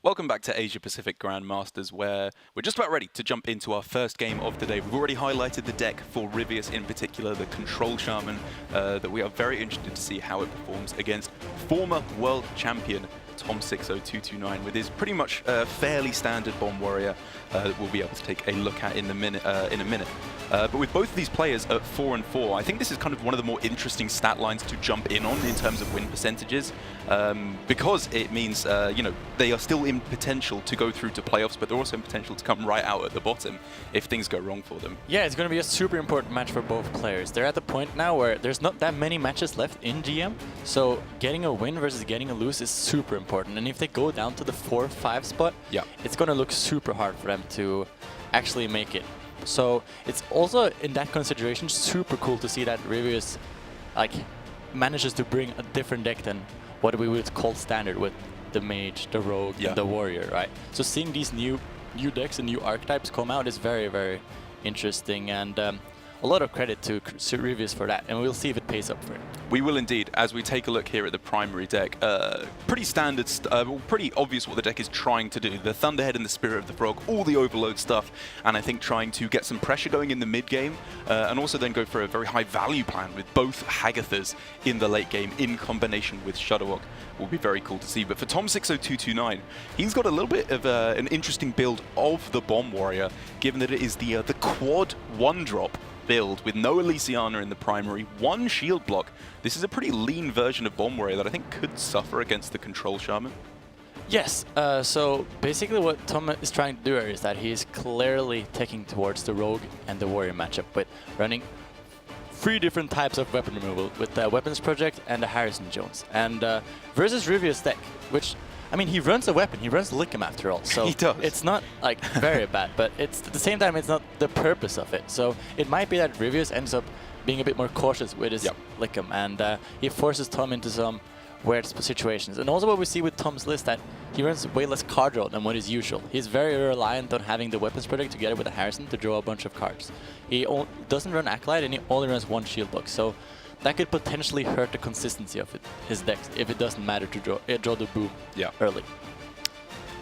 Welcome back to Asia Pacific Grandmasters, where we're just about ready to jump into our first game of the day. We've already highlighted the deck for Ryvius, in particular the Control Shaman, that we are very interested to see how it performs against former world champion tom60229 with his pretty much fairly standard bomb warrior that we'll be able to take a look at in a minute. But with both of these players at 4 and 4, I think this is kind of one of the more interesting stat lines to jump in on in terms of win percentages, because it means you know, they are still in potential to go through to playoffs, but they're also in potential to come right out at the bottom if things go wrong for them. Yeah, it's going to be a super important match for both players. They're at the point now where there's not that many matches left in GM, so getting a win versus getting a lose is super important. And if they go down to the 4-5 spot, yeah, it's going to look super hard for them to actually make it. So it's also, in that consideration, super cool to see that Ryvius manages to bring a different deck than what we would call standard with the mage, the rogue, and the warrior, right? So seeing these new decks and new archetypes come out is very, very interesting, and a lot of credit to Ryvius for that, and we'll see if it pays up for it. We will indeed, as we take a look here at the primary deck. Pretty standard, pretty obvious what the deck is trying to do. The Thunderhead and the Spirit of the Frog, all the overload stuff, and I think trying to get some pressure going in the mid game, and also then go for a very high value plan with both Hagathas in the late game in combination with Shudderwock. Will be very cool to see. But for tom60229, he's got a little bit of an interesting build of the Bomb Warrior, given that it is the quad 1-drop build with no Elysiana in the primary, 1 shield block. This is a pretty lean version of Bomb Warrior that I think could suffer against the Control Shaman. Yes, so basically what Tom is trying to do here is that he's clearly taking towards the Rogue and the Warrior matchup with running 3 different types of weapon removal with the Weapons Project and the Harrison Jones. And versus Ryvius' deck, which, I mean, he runs a weapon, he runs Lickum after all, so he does. It's not like very bad, but it's at the same time it's not the purpose of it. So it might be that Ryvius ends up being a bit more cautious with his Lickum, and he forces Tom into some weird situations. And also what we see with Tom's list, that he runs way less card draw than what is usual. He's very reliant on having the Weapons Project together with the Harrison to draw a bunch of cards. He doesn't run Acolyte, and he only runs 1 shield block, so that could potentially hurt the consistency of his deck if it doesn't matter to draw the boom early.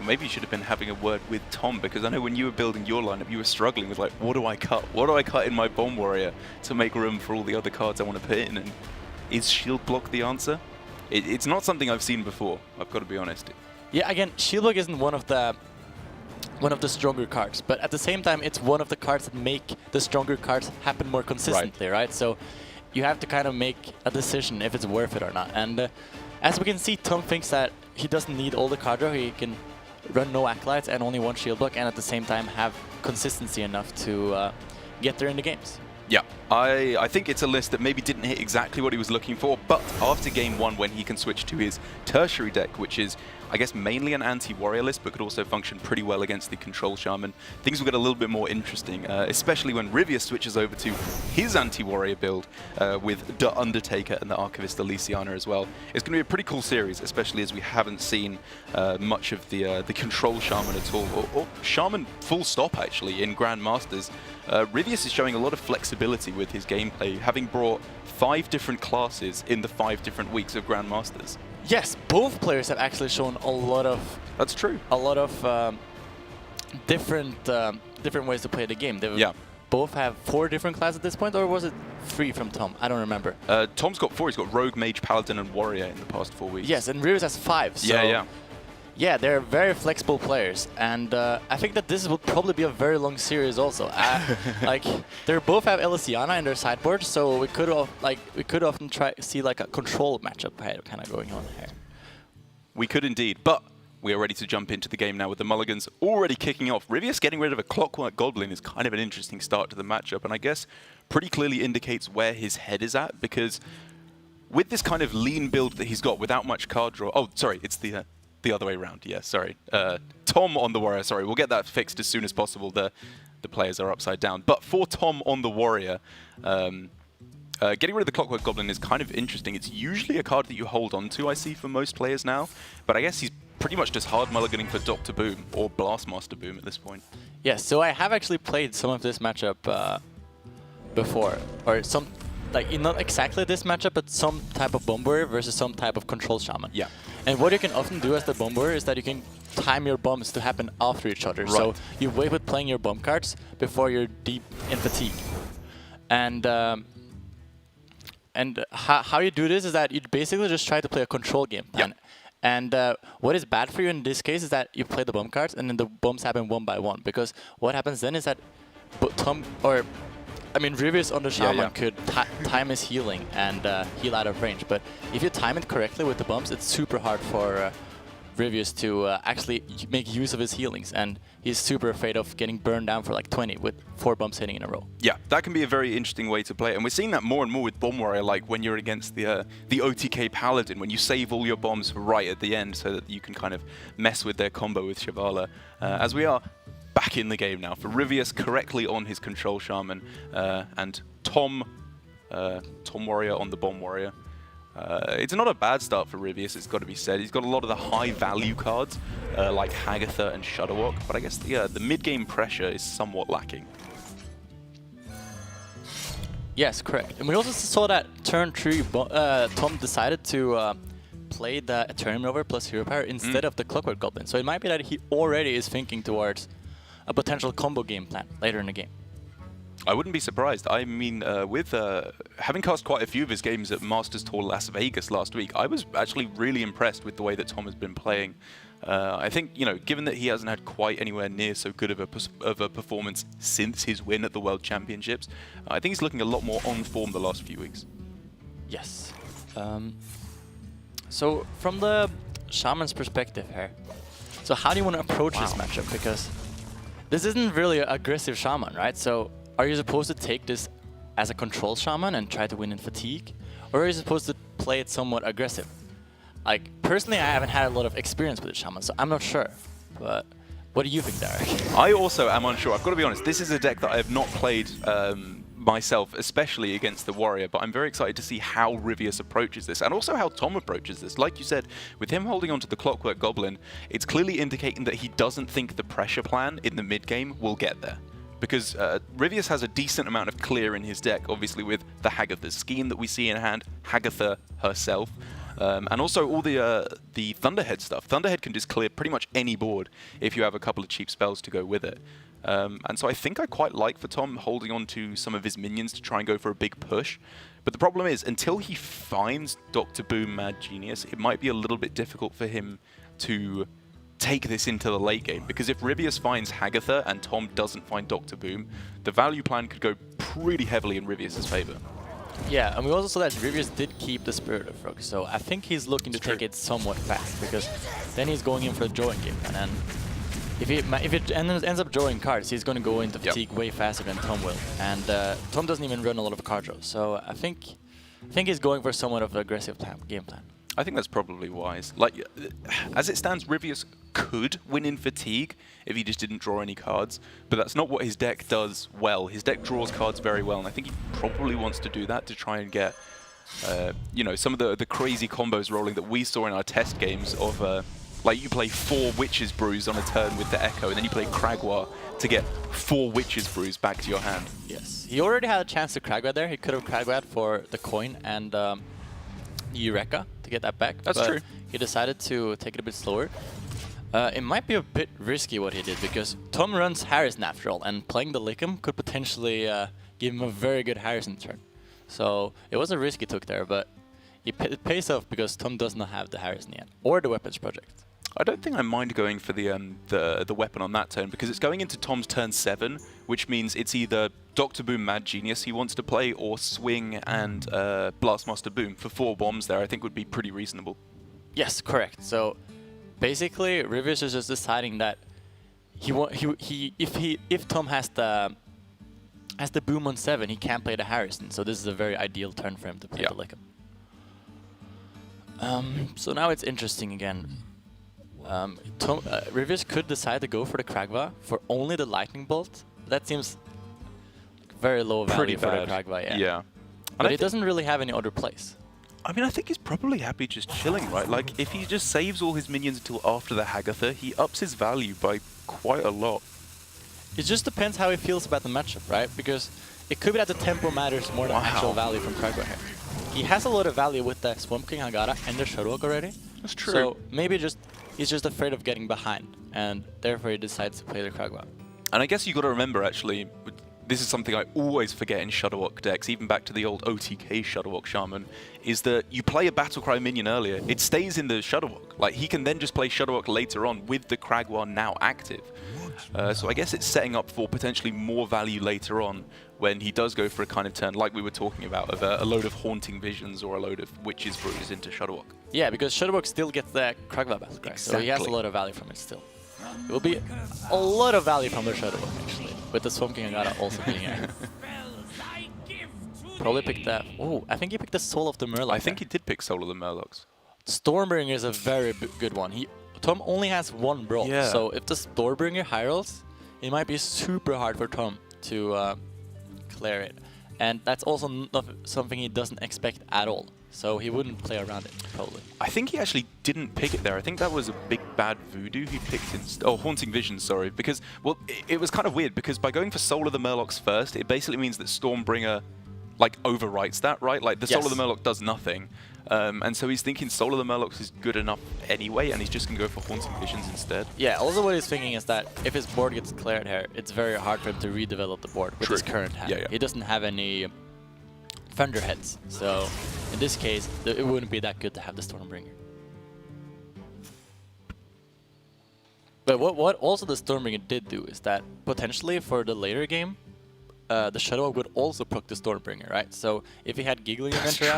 Maybe you should have been having a word with Tom, because I know when you were building your lineup, you were struggling with, like, what do I cut? What do I cut in my Bomb Warrior to make room for all the other cards I want to put in? And is shield block the answer? It's not something I've seen before, I've got to be honest. Yeah, again, shield block isn't one of the stronger cards, but at the same time, it's one of the cards that make the stronger cards happen more consistently, right? So you have to kind of make a decision if it's worth it or not. And as we can see, Tom thinks that he doesn't need all the card draw. He can run no Acolytes and only 1 shield block, and at the same time have consistency enough to get there in the games. Yeah, I think it's a list that maybe didn't hit exactly what he was looking for, but after game 1, when he can switch to his tertiary deck, which is, I guess, mainly an anti-warrior list, but could also function pretty well against the Control Shaman, things will get a little bit more interesting, especially when Ryvius switches over to his anti-warrior build with the Undertaker and the Archivist Elysiana as well. It's going to be a pretty cool series, especially as we haven't seen much of the Control Shaman at all, or Shaman full stop, actually, in Grandmasters. Ryvius is showing a lot of flexibility with his gameplay, having brought 5 different classes in the 5 different weeks of Grandmasters. Yes, both players have actually shown a lot of... That's true. A lot of different ways to play the game. They both have 4 different classes at this point, or was it 3 from Tom? I don't remember. Tom's got 4. He's got Rogue, Mage, Paladin, and Warrior in the past 4 weeks. Yes, and Ryvius has 5. So yeah, they're very flexible players, and I think that this will probably be a very long series also. Like, they both have Elysiana in their sideboard, so we could often see like a control matchup kind of going on here. We could indeed, but we are ready to jump into the game now with the mulligans already kicking off. Ryvius getting rid of a Clockwork Goblin is kind of an interesting start to the matchup, and I guess pretty clearly indicates where his head is at, because with this kind of lean build that he's got without much card draw... Oh, sorry, it's the other way around, yeah, sorry. Tom on the Warrior, sorry, we'll get that fixed as soon as possible. The players are upside down. But for Tom on the Warrior, getting rid of the Clockwork Goblin is kind of interesting. It's usually a card that you hold on to, I see, for most players now. But I guess he's pretty much just hard mulliganing for Dr. Boom or Blastmaster Boom at this point. Yeah, so I have actually played some of this matchup before, or not exactly this matchup, but some type of Bomb Warrior versus some type of Control Shaman. Yeah. And what you can often do as the bomb warrior is that you can time your bombs to happen after each other. Right. So you wait with playing your bomb cards before you're deep in fatigue. And how you do this is that you basically just try to play a control game plan. Yep. And what is bad for you in this case is that you play the bomb cards and then the bombs happen one by one. Because what happens then is that Ryvius on the Shaman could time his healing and heal out of range. But if you time it correctly with the bombs, it's super hard for Ryvius to actually make use of his healings. And he's super afraid of getting burned down for like 20 with 4 bombs hitting in a row. Yeah, that can be a very interesting way to play it. And we're seeing that more and more with Bomb Warrior, like when you're against the OTK Paladin, when you save all your bombs right at the end so that you can kind of mess with their combo with Shivala. As we are back in the game now for Ryvius correctly on his Control Shaman and Tom Warrior on the Bomb Warrior. It's not a bad start for Ryvius, it's got to be said. He's got a lot of the high-value cards, like Hagatha and Shudderwock, but I guess the mid-game pressure is somewhat lacking. Yes, correct. And we also saw that turn 3, Tom decided to play the Eternium Rover plus Hero Power instead of the Clockwork Goblin. So it might be that he already is thinking towards a potential combo game plan later in the game. I wouldn't be surprised. I mean, with having cast quite a few of his games at Masters Tour Las Vegas last week, I was actually really impressed with the way that Tom has been playing. I think, given that he hasn't had quite anywhere near so good of a performance since his win at the World Championships, I think he's looking a lot more on form the last few weeks. Yes. So from the Shaman's perspective here, so how do you want to approach this matchup? Because this isn't really an aggressive Shaman, right? So are you supposed to take this as a control Shaman and try to win in fatigue? Or are you supposed to play it somewhat aggressive? Like, personally, I haven't had a lot of experience with the Shaman, so I'm not sure. But what do you think, Derek? I also am unsure. I've got to be honest, this is a deck that I have not played myself, especially against the Warrior, but I'm very excited to see how Ryvius approaches this, and also how Tom approaches this. Like you said, with him holding onto the Clockwork Goblin, it's clearly indicating that he doesn't think the pressure plan in the mid-game will get there. Because Ryvius has a decent amount of clear in his deck, obviously with the Hagatha scheme that we see in hand, Hagatha herself, and also all the Thunderhead stuff. Thunderhead can just clear pretty much any board if you have a couple of cheap spells to go with it. And so I think I quite like for Tom holding on to some of his minions to try and go for a big push. But the problem is, until he finds Dr. Boom Mad Genius, it might be a little bit difficult for him to take this into the late game, because if Ryvius finds Hagatha and Tom doesn't find Dr. Boom, the value plan could go pretty heavily in Ryvius' favor. Yeah, and we also saw that Ryvius did keep the Spirit of Rogue, so I think he's looking to take it somewhat fast, because then he's going in for the drawing game, and then if it ends up drawing cards, he's going to go into fatigue way faster than Tom will, and Tom doesn't even run a lot of card draws, so I think he's going for somewhat of an aggressive game plan. I think that's probably wise. Like, as it stands, Ryvius could win in fatigue if he just didn't draw any cards, but that's not what his deck does well. His deck draws cards very well, and I think he probably wants to do that to try and get, some of the crazy combos rolling that we saw in our test games of, like you play 4 Witch's Brews on a turn with the Echo, and then you play Kragwa to get 4 Witch's Brews back to your hand. Yes, he already had a chance to Kragwa there. He could have Kragwa'd for the coin and Eureka to get that back. That's true. He decided to take it a bit slower. It might be a bit risky what he did, because Tom runs Harrison after all, and playing the Lickum could potentially give him a very good Harrison turn. So it was a risk he took there, but it pays off because Tom does not have the Harrison yet, or the Weapons Project. I don't think I mind going for the weapon on that turn, because it's going into Tom's turn 7, which means it's either Dr. Boom Mad Genius he wants to play, or Swing and Blastmaster Boom for 4 bombs there. I think would be pretty reasonable. Yes, correct. So basically, Ryvius is just deciding that if Tom has the Boom on 7, he can't play the Harrison. So this is a very ideal turn for him to play the Lickum. So now it's interesting again. Ryvius could decide to go for the Kragwa for only the Lightning Bolt. That seems very low value for the Kragwa, yeah. But he doesn't really have any other place. I mean, I think he's probably happy just chilling, right? Like, if he just saves all his minions until after the Hagatha, he ups his value by quite a lot. It just depends how he feels about the matchup, right? Because it could be that the tempo matters more than actual value from Kragwa here. He has a lot of value with the Swamp King Hagara and the Shadowwalk already, That's true. So maybe he's just afraid of getting behind, and therefore he decides to play the Kragwa. And I guess you got to remember, actually, this is something I always forget in Shudderwock decks, even back to the old OTK Shudderwock Shaman, is that you play a Battlecry minion earlier, it stays in the Shudderwock. Like, he can then just play Shudderwock later on with the Kragwa now active. So I guess it's setting up for potentially more value later on when he does go for a kind of turn, like we were talking about, of a load of Haunting Visions or a load of Witches Brews into Shudderwock. Yeah, because Shudderwock still gets the Kragwa Battlecry, exactly. So he has a lot of value from it still. It will be a lot of value from the Shudderwock, actually, with the Swamp King Agata also being here. Probably picked that. Oh, I think he picked the Soul of the Murloc. I think he did pick Soul of the Murlocs. Stormbringer is a very good one. Tom only has one brawl, so if the Stormbringer high rolls, it might be super hard for Tom to clear it. And that's also not something he doesn't expect at all. So he wouldn't play around it, probably. I think he actually didn't pick it there. I think that was a big bad voodoo he picked oh, Haunting Visions, sorry. Because, well, it was kind of weird, because by going for Soul of the Murlocs first, it basically means that Stormbringer, like, overwrites that, right? Like, the Soul of the Murloc does nothing. And so he's thinking Soul of the Murlocs is good enough anyway, and he's just going to go for Haunting Visions instead. Yeah, also what he's thinking is that if his board gets cleared here, it's very hard for him to redevelop the board with his current hand. He doesn't have any Thunderheads, so in this case, it wouldn't be that good to have the Stormbringer. But what also the Stormbringer did do is that potentially for the later game, the Shudderwock would also proc the Stormbringer, right? So if he had Giggling Inventor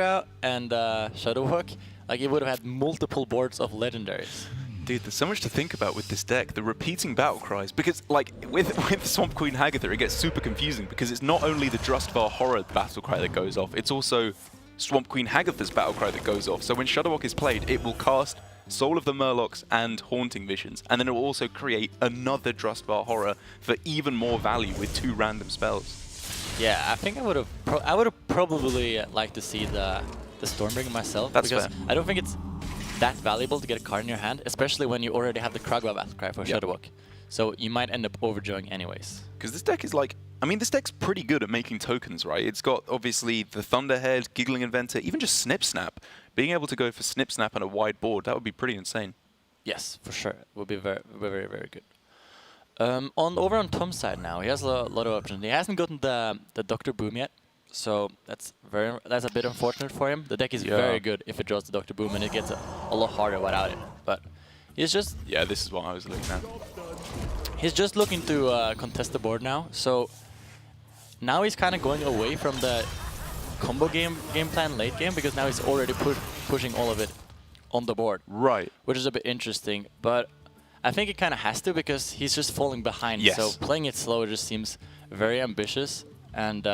out, and Shudderwock, like, he would have had multiple boards of legendaries. Dude, there's so much to think about with this deck. The repeating battle cries, because like with Swamp Queen Hagatha, it gets super confusing because it's not only the Drustvar Horror battle cry that goes off, it's also Swamp Queen Hagatha's battle cry that goes off. So when Shudderwock is played, it will cast Soul of the Murlocs and Haunting Visions, and then it will also create another Drustvar Horror for even more value with 2 random spells. Yeah, I think I would have probably liked to see the Stormbringer myself. That's because fair. I don't think it's that valuable to get a card in your hand, especially when you already have the Kragwa Battlecry for Shudderwock. So you might end up overdrawing anyways. Because this deck is like, I mean, this deck's pretty good at making tokens, right? It's got, obviously, the Thunderhead, Giggling Inventor, even just Snip Snap. Being able to go for Snip Snap on a wide board, that would be pretty insane. Yes, for sure. It would be very, very, very good. Over on Tom's side now, he has a lot of options. He hasn't gotten the Dr. Boom yet. So that's a bit unfortunate for him. The deck is very good if it draws the Dr. Boom, and it gets a lot harder without it. But he's just... Yeah, this is what I was looking at. He's just looking to contest the board now. So now he's kind of going away from the combo game plan late game, because now he's already pushing all of it on the board. Right. Which is a bit interesting. But I think it kind of has to, because he's just falling behind. Yes. So playing it slow just seems very ambitious. And...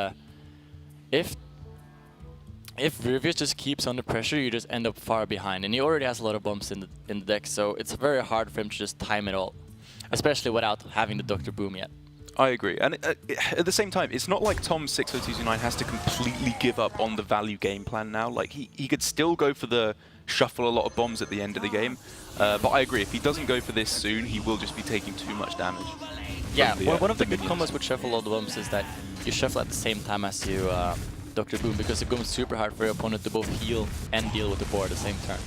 If Ryvius just keeps under pressure, you just end up far behind. And he already has a lot of bumps in the deck, so it's very hard for him to just time it all, especially without having the Dr. Boom yet. I agree. And at the same time, it's not like tom60229 has to completely give up on the value game plan now. Like, he could still go for the shuffle a lot of bombs at the end of the game. But I agree, if he doesn't go for this soon, he will just be taking too much damage. Yeah, one of the good combos with shuffle all the bombs is that you shuffle at the same time as you Dr. Boom, because it goes super hard for your opponent to both heal and deal with the board at the same turn.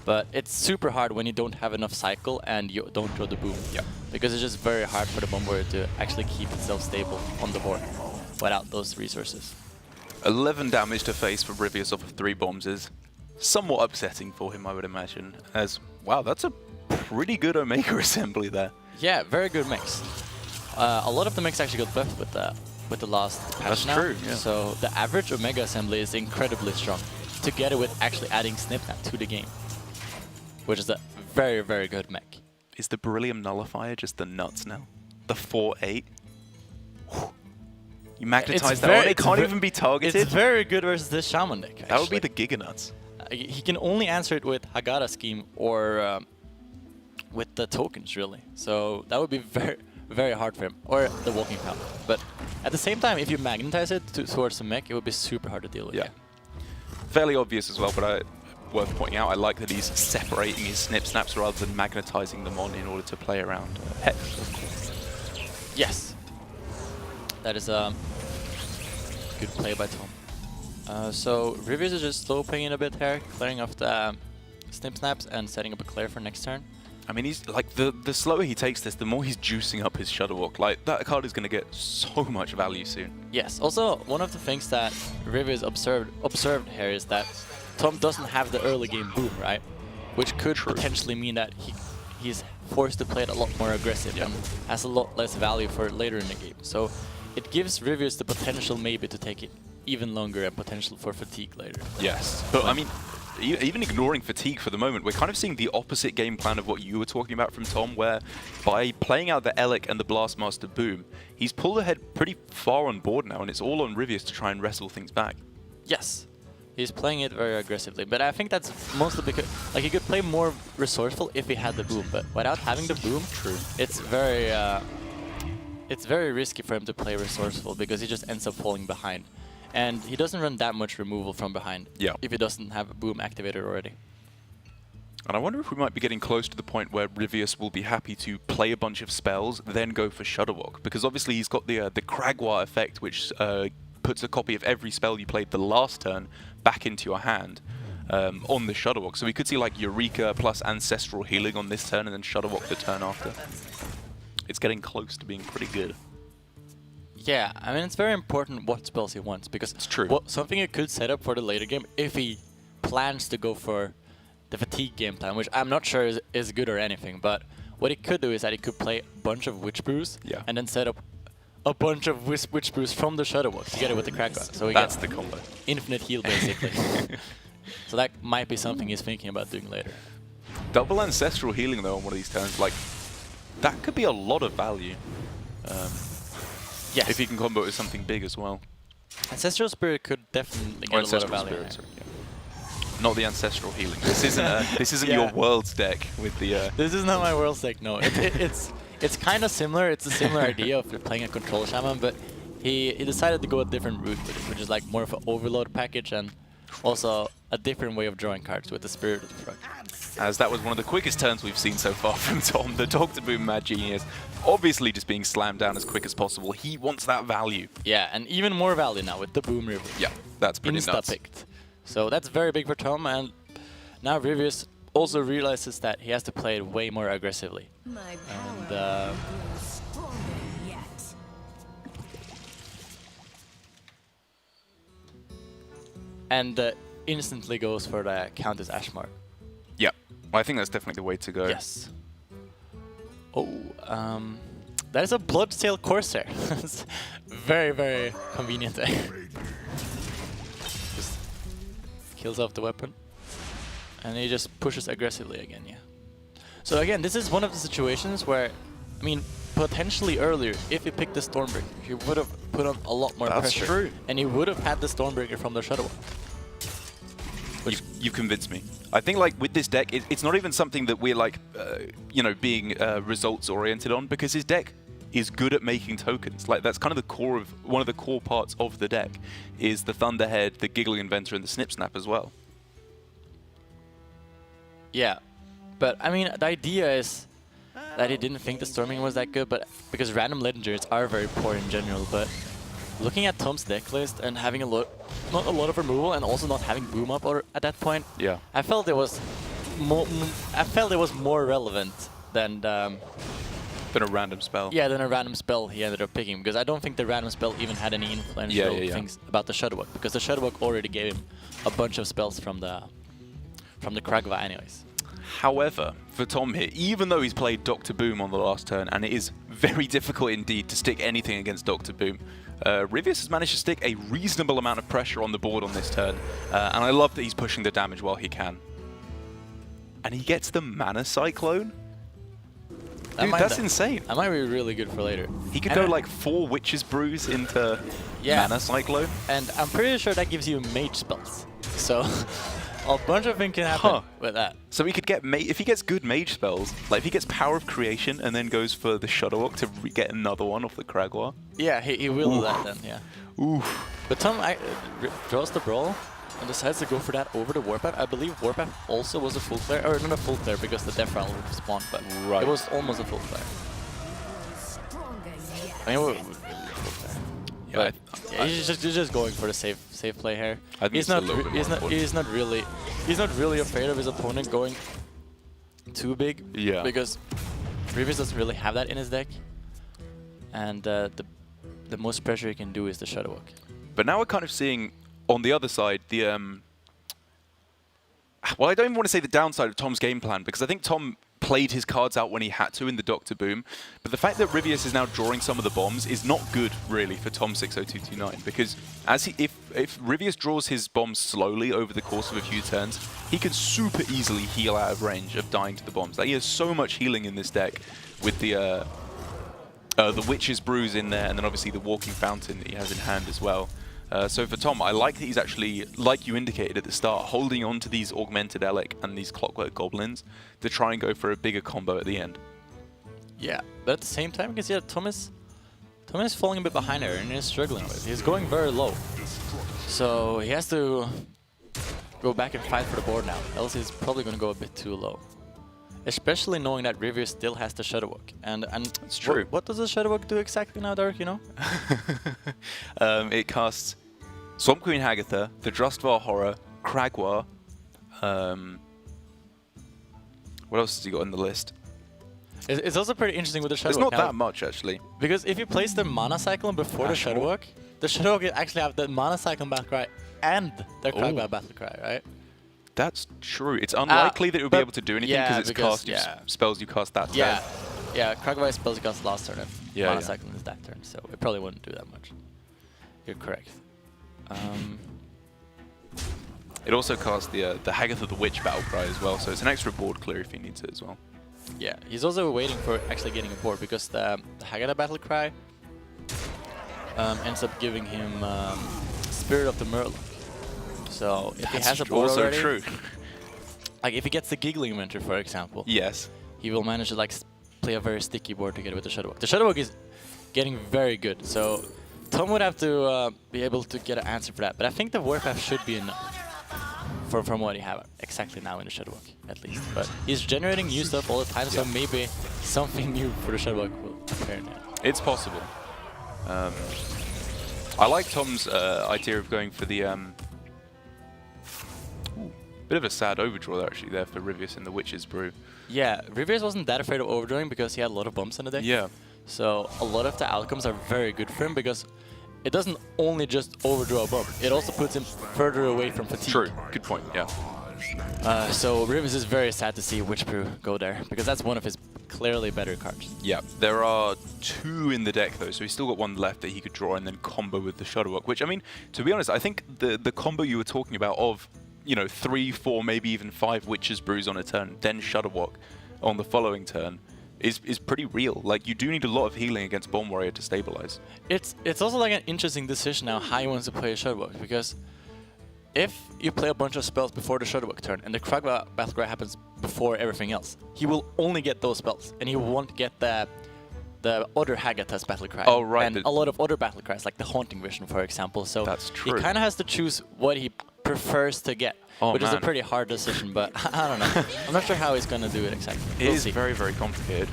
But it's super hard when you don't have enough cycle and you don't draw the boom. Yeah. Because it's just very hard for the bomb warrior to actually keep itself stable on the board without those resources. 11 damage to face for Ryvius off of 3 bombs is somewhat upsetting for him, I would imagine. As, wow, that's a pretty good Omega assembly there. Yeah, very good mix. A lot of the mix actually got buffed with the last patch now. That's true, yeah. So the average Omega assembly is incredibly strong, together with actually adding Snipnap to the game, which is a very, very good mech. Is the Beryllium Nullifier just the nuts now? The 4/8? You magnetize that one, it can't even be targeted? It's very good versus this Shaman deck, actually. That would be the Giganuts. He can only answer it with Hagata Scheme or with the tokens, really. So that would be very, very hard for him. Or the Walking Power. But at the same time, if you magnetize it towards the mech, it would be super hard to deal with. Yeah. Fairly obvious as well, but worth pointing out, I like that he's separating his Snip Snaps rather than magnetizing them on in order to play around Hex, of course. Yes. That is a good play by Tom. So Ryvius is just slow playing a bit here, clearing off the snip snaps and setting up a clear for next turn. I mean, he's like the slower he takes this, the more he's juicing up his Shudder Walk. Like that card is going to get so much value soon. Yes. Also, one of the things that Ryvius observed here is that Tom doesn't have the early game boom, right? Which could potentially mean that he's forced to play it a lot more aggressive and has a lot less value for later in the game. So it gives Ryvius the potential maybe to take it even longer and potential for fatigue later. Yes, but I mean, even ignoring fatigue for the moment, we're kind of seeing the opposite game plan of what you were talking about from Tom, where by playing out the Elec and the Blastmaster boom, he's pulled ahead pretty far on board now, and it's all on Ryvius to try and wrestle things back. Yes, he's playing it very aggressively, but I think that's mostly because like he could play more resourceful if he had the boom, but without having the boom, it's very risky for him to play resourceful because he just ends up falling behind. And he doesn't run that much removal from behind if he doesn't have a boom activated already. And I wonder if we might be getting close to the point where Ryvius will be happy to play a bunch of spells, then go for Shudder Walk. Because obviously he's got the Kragwa effect, which puts a copy of every spell you played the last turn back into your hand on the Shudder Walk. So we could see like Eureka plus Ancestral Healing on this turn and then Shudder Walk the turn after. It's getting close to being pretty good. Yeah, I mean, it's very important what spells he wants, because it's true. Something he could set up for the later game if he plans to go for the fatigue game plan, which I'm not sure is good or anything, but what he could do is that he could play a bunch of Witch Brews and then set up a bunch of Witch Brews from the Shudder Walk together with the Kragwa. So he that's the combo. Infinite heal, basically. So that might be something he's thinking about doing later. Double Ancestral Healing, though, on one of these turns, like, that could be a lot of value. Yes. If he can combo it with something big as well. Ancestral Spirit could definitely get a lot of value. Not the Ancestral Healing. This isn't your Worlds deck with the... This is not my Worlds deck, no. It's kind of similar. It's a similar idea of playing a Control Shaman, but he decided to go a different route with it, which is like more of an overload package and also a different way of drawing cards with the Spirit of the Frog. As that was one of the quickest turns we've seen so far from Tom. The Dr. Boom Mad Genius, obviously just being slammed down as quick as possible. He wants that value. Yeah, and even more value now with the Boom River. Yeah, that's pretty nuts. Insta-picked. So that's very big for Tom, and now Ryvius also realizes that he has to play it way more aggressively. And instantly goes for the Countess Ashmar. Yeah, well, I think that's definitely the way to go. Yes. Oh, that is a Bloodsail Corsair. It's very, very convenient there. Just kills off the weapon. And he just pushes aggressively again, yeah. So again, this is one of the situations where, I mean, potentially earlier, if he picked the Stormbreaker, he would have put on a lot more pressure. That's true. And he would have had the Stormbreaker from the Shudder Walk. You've convinced me. I think like with this deck, it's not even something that we're like, you know, being results oriented on, because his deck is good at making tokens. Like that's kind of the core of one of the core parts of the deck is the Thunderhead, the Giggling Inventor, and the Snip Snap as well. Yeah, but I mean the idea is that he didn't think the Storming was that good, but because random legendaries are very poor in general. But looking at Tom's deck list and having not a lot of removal, and also not having boom up at that point, I felt it was more relevant than a random spell. Yeah, than a random spell he ended up picking, because I don't think the random spell even had any influential things about the Shudder Walk, because the Shudder Walk already gave him a bunch of spells from the Kragva anyways. However, for Tom here, even though he's played Dr. Boom on the last turn, and it is very difficult indeed to stick anything against Dr. Boom, Ryvius has managed to stick a reasonable amount of pressure on the board on this turn, and I love that he's pushing the damage while he can. And he gets the Mana Cyclone? Dude, that's insane. That might be really good for later. He could go like 4 Witch's Brews into Mana Cyclone. And I'm pretty sure that gives you mage spells. So a bunch of things can happen with that. So he could get, if he gets good mage spells, like if he gets Power of Creation and then goes for the Shudder Walk to get another one off the Kragwa. Yeah, he will do that then, yeah. Oof. But Tom draws the Brawl and decides to go for that over the Warpath. I believe Warpath also was a full flare, or not a full flare because the Death Rattle spawned, but it was almost a full flare. I mean, Yeah, he's just going for the safe play here. I think he's not really afraid of his opponent going too big. Yeah. Because Ryvius doesn't really have that in his deck, and the most pressure he can do is the Shadow Walk. But now we're kind of seeing on the other side the well, I don't even want to say the downside of Tom's game plan, because I think Tom played his cards out when he had to in the Dr. Boom. But the fact that Ryvius is now drawing some of the bombs is not good, really, for tom60229, because if Ryvius draws his bombs slowly over the course of a few turns, he can super easily heal out of range of dying to the bombs. Like, he has so much healing in this deck with the Witch's Brews in there, and then obviously the Walking Fountain that he has in hand as well. So for Tom, I like that he's actually, like you indicated at the start, holding on to these Augmented Elec and these Clockwork Goblins to try and go for a bigger combo at the end. Yeah, but at the same time, because Tom is falling a bit behind here and he's struggling with it. He's going very low. So he has to go back and fight for the board now, else he's probably going to go a bit too low. Especially knowing that Ryvius still has the Shadow Walk. And it's true. What does the Shadow Walk do exactly now, Dark, you know? It casts Swamp Queen Hagatha, the Drustvar Horror, Kragwa. What else has he got in the list? It's also pretty interesting with the Shadow Walk. It's not that much, actually. Because if you place the Mana Cyclone before the Shadow Walk, the Shadow Walk actually have the Mana Cyclone Battle Cry and the Kragwa Battle Cry, right? That's true. It's unlikely that it would be able to do anything because it's spells you cast that turn. Yeah, Kragwa is spells you cast last turn and Mana Cyclone is that turn, so it probably wouldn't do that much. You're correct. It also casts the Hagatha the Witch Battle Cry as well, so it's an extra board clear if he needs it as well. Yeah, he's also waiting for actually getting a board because the Hagatha Battle Cry ends up giving him Spirit of the Murloc. So if he has a board already, true. Like if he gets the Giggling Inventor, for example, yes, he will manage to like play a very sticky board together with the Shadow Walk. The Shadow Walk is getting very good, so Tom would have to be able to get an answer for that. But I think the Warpath should be enough from what he have exactly now in the Shadow Walk, at least. But he's generating new stuff all the time, so maybe something new for the Shadow Walk will appear now. It's possible. I like Tom's idea of going for the bit of a sad overdraw there, actually, there for Ryvius and the Witch's Brew. Yeah, Ryvius wasn't that afraid of overdrawing because he had a lot of bumps in the deck. Yeah. So a lot of the outcomes are very good for him because it doesn't only just overdraw a bump, it also puts him further away from fatigue. True, good point, yeah. So Ryvius is very sad to see Witch Brew go there because that's one of his clearly better cards. Yeah, there are 2 in the deck though, so he's still got 1 left that he could draw and then combo with the Shadow Walk, which, I mean, to be honest, I think the combo you were talking about of, you know, 3, 4, maybe even 5 Witch's Brews on a turn, then Shadow Walk on the following turn, is pretty real. Like, you do need a lot of healing against Bomb Warrior to stabilize. It's also like an interesting decision now how he wants to play a Shadow Walk, because if you play a bunch of spells before the Shadow Walk turn and the Kragwa Battle Cry happens before everything else, he will only get those spells and he won't get the other Hagatha's Battle Cry. Oh, right. And a lot of other Battle Cries, like the Haunting Vision, for example. So that's true. He kind of has to choose what he prefers to get, which is a pretty hard decision, but I don't know. I'm not sure how he's going to do it exactly. It is very, very complicated.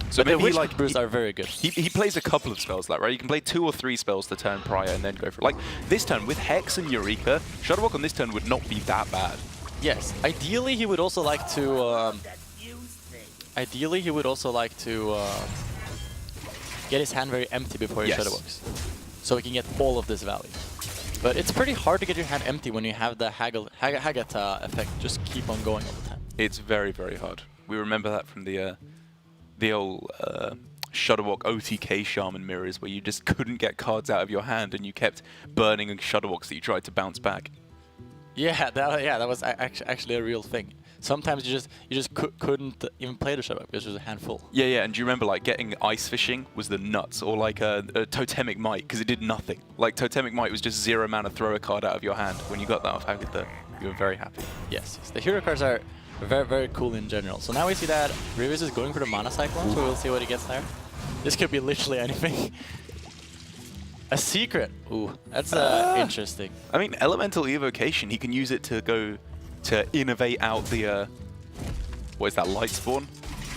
So but the Witch Brews are very good. He plays a couple of spells, like, right? You can play 2 or 3 spells the turn prior and then go for it. Like, this turn, with Hex and Eureka, Shadow Walk on this turn would not be that bad. Yes. Ideally, he would also like to... get his hand very empty before he Shadow Walks, so he can get all of this value. But it's pretty hard to get your hand empty when you have the Hagatha effect just keep on going all the time. It's very, very hard. We remember that from the old Shadow Walk OTK Shaman mirrors, where you just couldn't get cards out of your hand and you kept burning Shadow Walks that you tried to bounce back. Yeah, that was actually a real thing. Sometimes you just couldn't even play the Shadow Walk because it was a handful. Yeah, and do you remember, like, getting Ice Fishing was the nuts, or like a Totemic Might, because it did nothing. Like, Totemic Might was just 0 mana, throw a card out of your hand. When you got that off Hagatha, you were very happy. Yes, the hero cards are very, very cool in general. So now we see that Ryvius is going for the Mana Cyclone, so we'll see what he gets there. This could be literally anything. A secret. Ooh, that's interesting. I mean, Elemental Evocation, he can use it to go to innovate out the what is that, Light Spawn?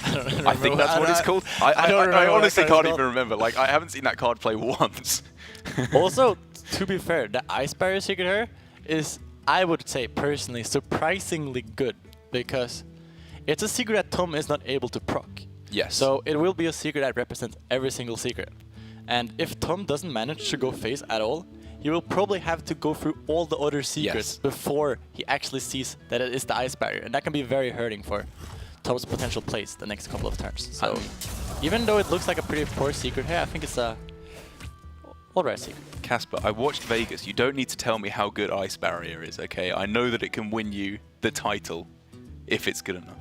I don't remember. I think that's what it's called. I honestly can't even remember. Like, I haven't seen that card play once. Also, to be fair, the Ice Barrier secret here is, I would say personally, surprisingly good, because it's a secret that Tom is not able to proc. Yes. So it will be a secret that represents every single secret. And if Tom doesn't manage to go face at all, he will probably have to go through all the other secrets before he actually sees that it is the Ice Barrier. And that can be very hurting for Tom's potential plays the next couple of turns. So even though it looks like a pretty poor secret here, I think it's a alright secret. Casper, I watched Vegas. You don't need to tell me how good Ice Barrier is, okay? I know that it can win you the title if it's good enough.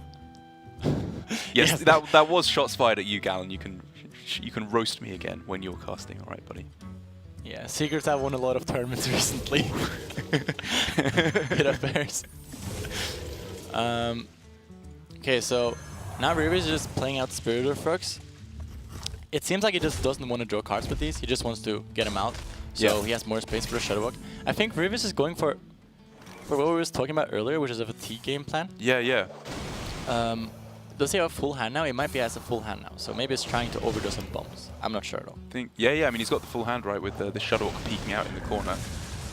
Yes, that was shots fired at you, Galen. You can roast me again when you're casting, all right, buddy? Yeah, secrets have won a lot of tournaments recently. Bit of bears. Okay, so now Ryvius is just playing out Spirit of Frogs. It seems like he just doesn't want to draw cards with these. He just wants to get them out, so he has more space for the Shadow Walk. I think Ryvius is going for what we were talking about earlier, which is a fatigue game plan. Yeah, yeah. Does he have a full hand now? He might be has a full hand now, so maybe he's trying to overdo some bombs. I'm not sure though. Yeah. I mean, he's got the full hand, right, with the Shadow Walk peeking out in the corner.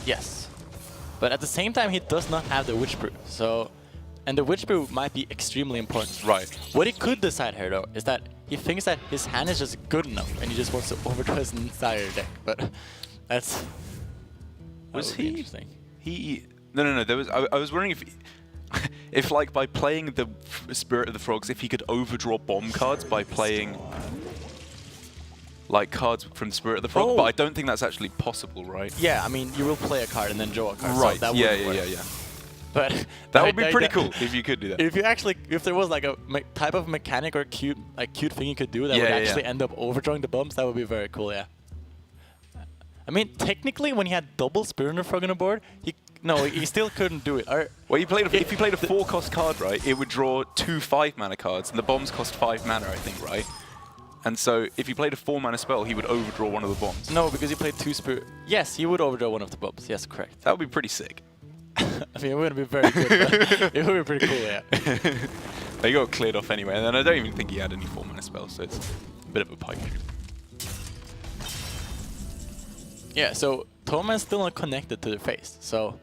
Yes, but at the same time, he does not have the Witch Brew. So, and the Witch Brew might be extremely important. Right. What he could decide here though is that he thinks that his hand is just good enough, and he just wants to overdraw his entire deck. But that's interesting. No. There was. I was wondering if like by playing the Spirit of the Frogs, if he could overdraw bomb cards by playing like cards from Spirit of the Frog, but I don't think that's actually possible, right? Yeah, I mean, you will play a card and then draw a card. Right. So that Yeah. But that would be pretty cool if you could do that. If there was like a type of mechanic or cute thing you could do that would actually end up overdrawing the bombs, that would be very cool. Yeah. I mean, technically, when he had double Spirit of the Frog on the board, he still couldn't do it. Well, if he played a 4-cost card, right, it would draw 2 5-mana cards, and the bombs cost 5 mana, I think, right? And so, if he played a 4-mana spell, he would overdraw one of the bombs. No, because he played 2 Spirit. Yes, he would overdraw one of the bombs. Yes, correct. That would be pretty sick. I mean, it wouldn't be very good, but it would be pretty cool, yeah. They got cleared off anyway, and then I don't even think he had any 4-mana spells, so it's a bit of a pipe dream. Yeah, so Tom is still not connected to the face, so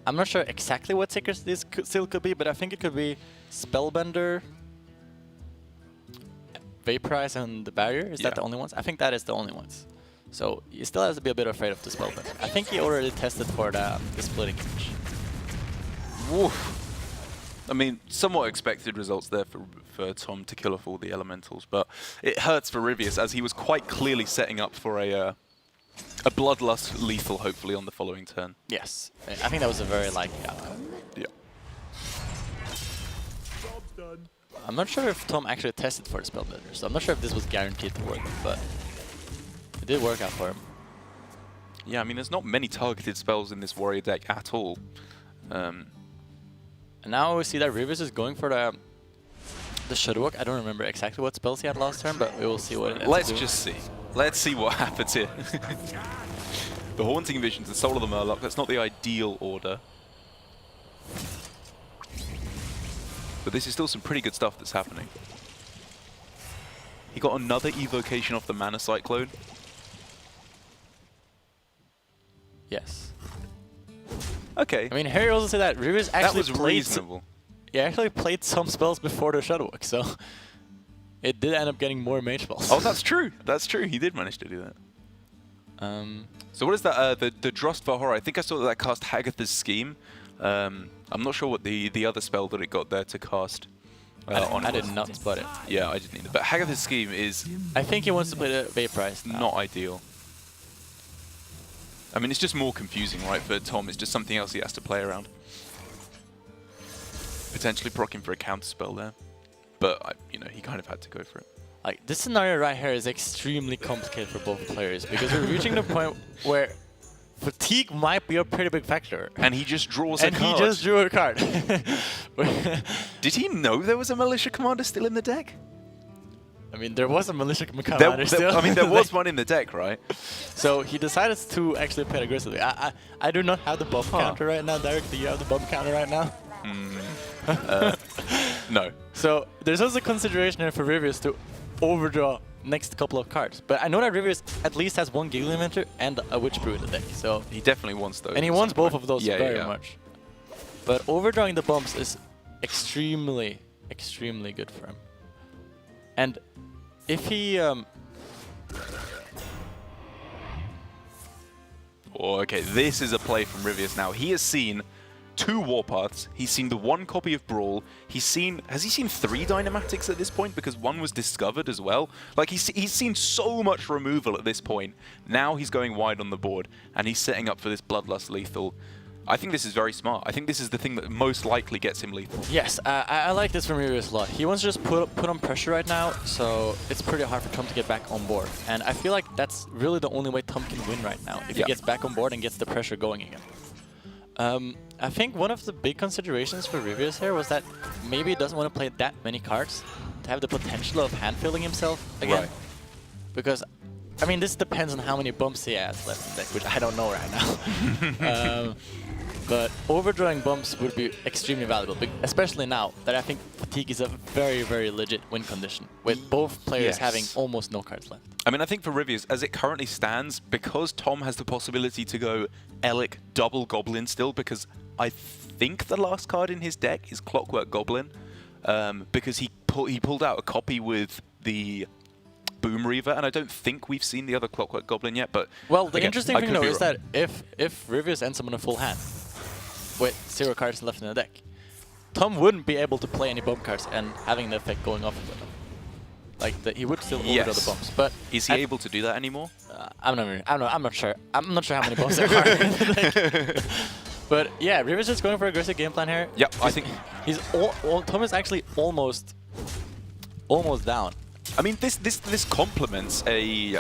I'm not sure exactly what secrets this still could be, but I think it could be Spellbender, Vaporize, and the Barrier. Is that the only ones? I think that is the only ones. So he still has to be a bit afraid of the Spellbender. I think he already tested for the splitting image. Woof. I mean, somewhat expected results there for Tom to kill off all the elementals, but it hurts for Ryvius as he was quite clearly setting up for a Bloodlust lethal, hopefully, on the following turn. Yes. I think that was a very likely outcome. Yeah. I'm not sure if Tom actually tested for the Spellbender, so I'm not sure if this was guaranteed to work, but it did work out for him. Yeah, I mean, there's not many targeted spells in this Warrior deck at all. And now we see that Ryvius is going for the Shadow Walk. I don't remember exactly what spells he had last turn, but we will see what it is. Let's just see. Let's see what happens here. The Haunting Visions, the Soul of the Murloc, that's not the ideal order. But this is still some pretty good stuff that's happening. He got another evocation off the Mana Cyclone. Yes. Okay. I mean, here you also say that Ryvius actually reasonable. He actually played some spells before the Shadow Walk, so it did end up getting more mage spells. Oh, that's true. That's true. He did manage to do that. So what is that? The Drost Valhora. I think I saw that cast Hagatha's Scheme. I'm not sure what the other spell that it got there to cast. I did not spot it. Yeah, I didn't either. But Hagatha's Scheme is... I think he wants to play the Vaporize now. Not ideal. I mean, it's just more confusing, right, for Tom. It's just something else he has to play around. Potentially proccing for a counter spell there. But, you know, he kind of had to go for it. Like, this scenario right here is extremely complicated for both players because we're reaching the point where fatigue might be a pretty big factor. And he just draws a card. And he just drew a card. Did he know there was a Militia Commander still in the deck? I mean, there was a Militia Commander still. I mean, there was one in the deck, right? So he decided to actually play aggressively. I do not have the bomb counter right now. Derek, do you have the bomb counter right now? No. So there's also consideration here for Ryvius to overdraw next couple of cards. But I know that Ryvius at least has one Giggling Inventor and a Witch Brew in the deck. So he definitely wants those. And he wants both of those very much. But overdrawing the bumps is extremely, extremely good for him. And if he... Oh, okay, this is a play from Ryvius now. He has seen 2 Warpaths. He's seen the 1 copy of Brawl. Has he seen 3 Dynamatics at this point? Because 1 was discovered as well. Like, he's seen so much removal at this point. Now he's going wide on the board, and he's setting up for this Bloodlust lethal. I think this is very smart. I think this is the thing that most likely gets him lethal. Yes, I like this from Ryvius a lot. He wants to just put on pressure right now, so it's pretty hard for Tom to get back on board. And I feel like that's really the only way Tom can win right now, if he gets back on board and gets the pressure going again. I think one of the big considerations for Ryvius here was that maybe he doesn't want to play that many cards to have the potential of hand-filling himself again. Right. Because, I mean, this depends on how many bumps he has left in the deck, which I don't know right now. But overdrawing bumps would be extremely valuable, especially now that I think Fatigue is a very, very legit win condition, with both players having almost no cards left. I mean, I think for Ryvius, as it currently stands, because Tom has the possibility to go Elic double Goblin still, because I think the last card in his deck is Clockwork Goblin, because he pulled out a copy with the Boom Reaver, and I don't think we've seen the other Clockwork Goblin yet, but... Well, the interesting thing, though, is that if Ryvius ends up on a full hand, with 0 cards left in the deck, Tom wouldn't be able to play any bump cards and having the effect going off of them. Like, he would still overdraw the bumps, but... Is he able to do that anymore? I'm not sure. I'm not sure how many bumps there are. But yeah, Ryvius is going for aggressive game plan here. Yep, I think... Tom is actually almost down. I mean, this complements a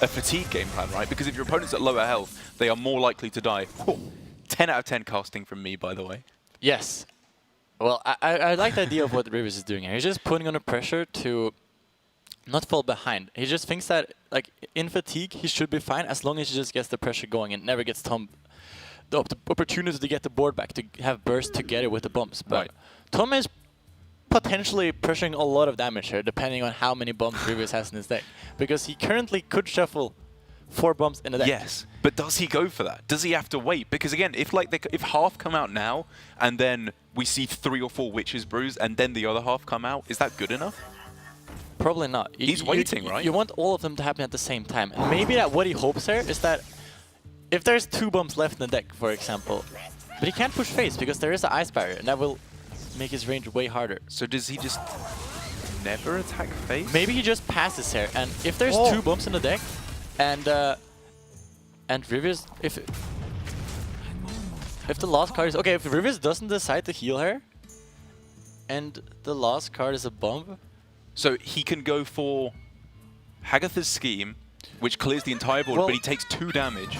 fatigue game plan, right? Because if your opponent's at lower health, they are more likely to die. 10 out of 10 casting from me, by the way. Yes. Well, I like the idea of what Ryvius is doing here. He's just putting on a pressure to not fall behind. He just thinks that, like, in fatigue, he should be fine as long as he just gets the pressure going and never gets Tom the opportunity to get the board back, to have burst together with the bumps. But Tom is potentially pressuring a lot of damage here, depending on how many bumps Ryvius has in his deck. Because he currently could shuffle 4 bumps in a deck. Yes, but does he go for that? Does he have to wait? Because again, if half come out now, and then we see 3 or 4 Witches Brews, and then the other half come out, is that good enough? Probably not. He's waiting, right? You want all of them to happen at the same time. And maybe that what he hopes here is that if there's 2 bumps left in the deck, for example, but he can't push face because there is an Ice Barrier, and that will make his range way harder. So does he just never attack face? Maybe he just passes here, and if there's 2 bumps in the deck, and Ryvius, if the last card is okay, if Ryvius doesn't decide to heal her, and the last card is a bump, so he can go for Hagatha's Scheme, which clears the entire board, but he takes 2 damage.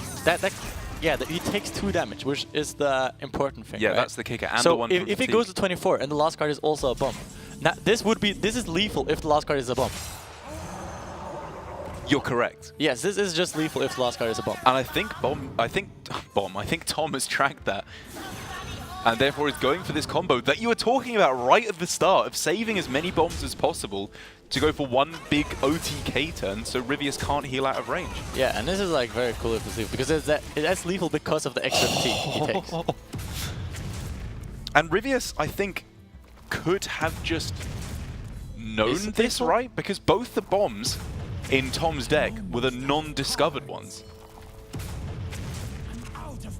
He takes 2 damage, which is the important thing. Yeah, right? That's the kicker. And so the one if it goes to 24 and the last card is also a bump, now this is lethal if the last card is a bump. You're correct. Yes, this is just lethal if the last card is a bump. And I think Tom has tracked that, and therefore is going for this combo that you were talking about right at the start of saving as many bombs as possible to go for 1 big OTK turn, so Ryvius can't heal out of range. Yeah, and this is like very cool if it's lethal because that's lethal because of the extra fatigue he takes. And Ryvius, I think, could have just known this, right? Because both the bombs in Tom's deck were the non-discovered ones.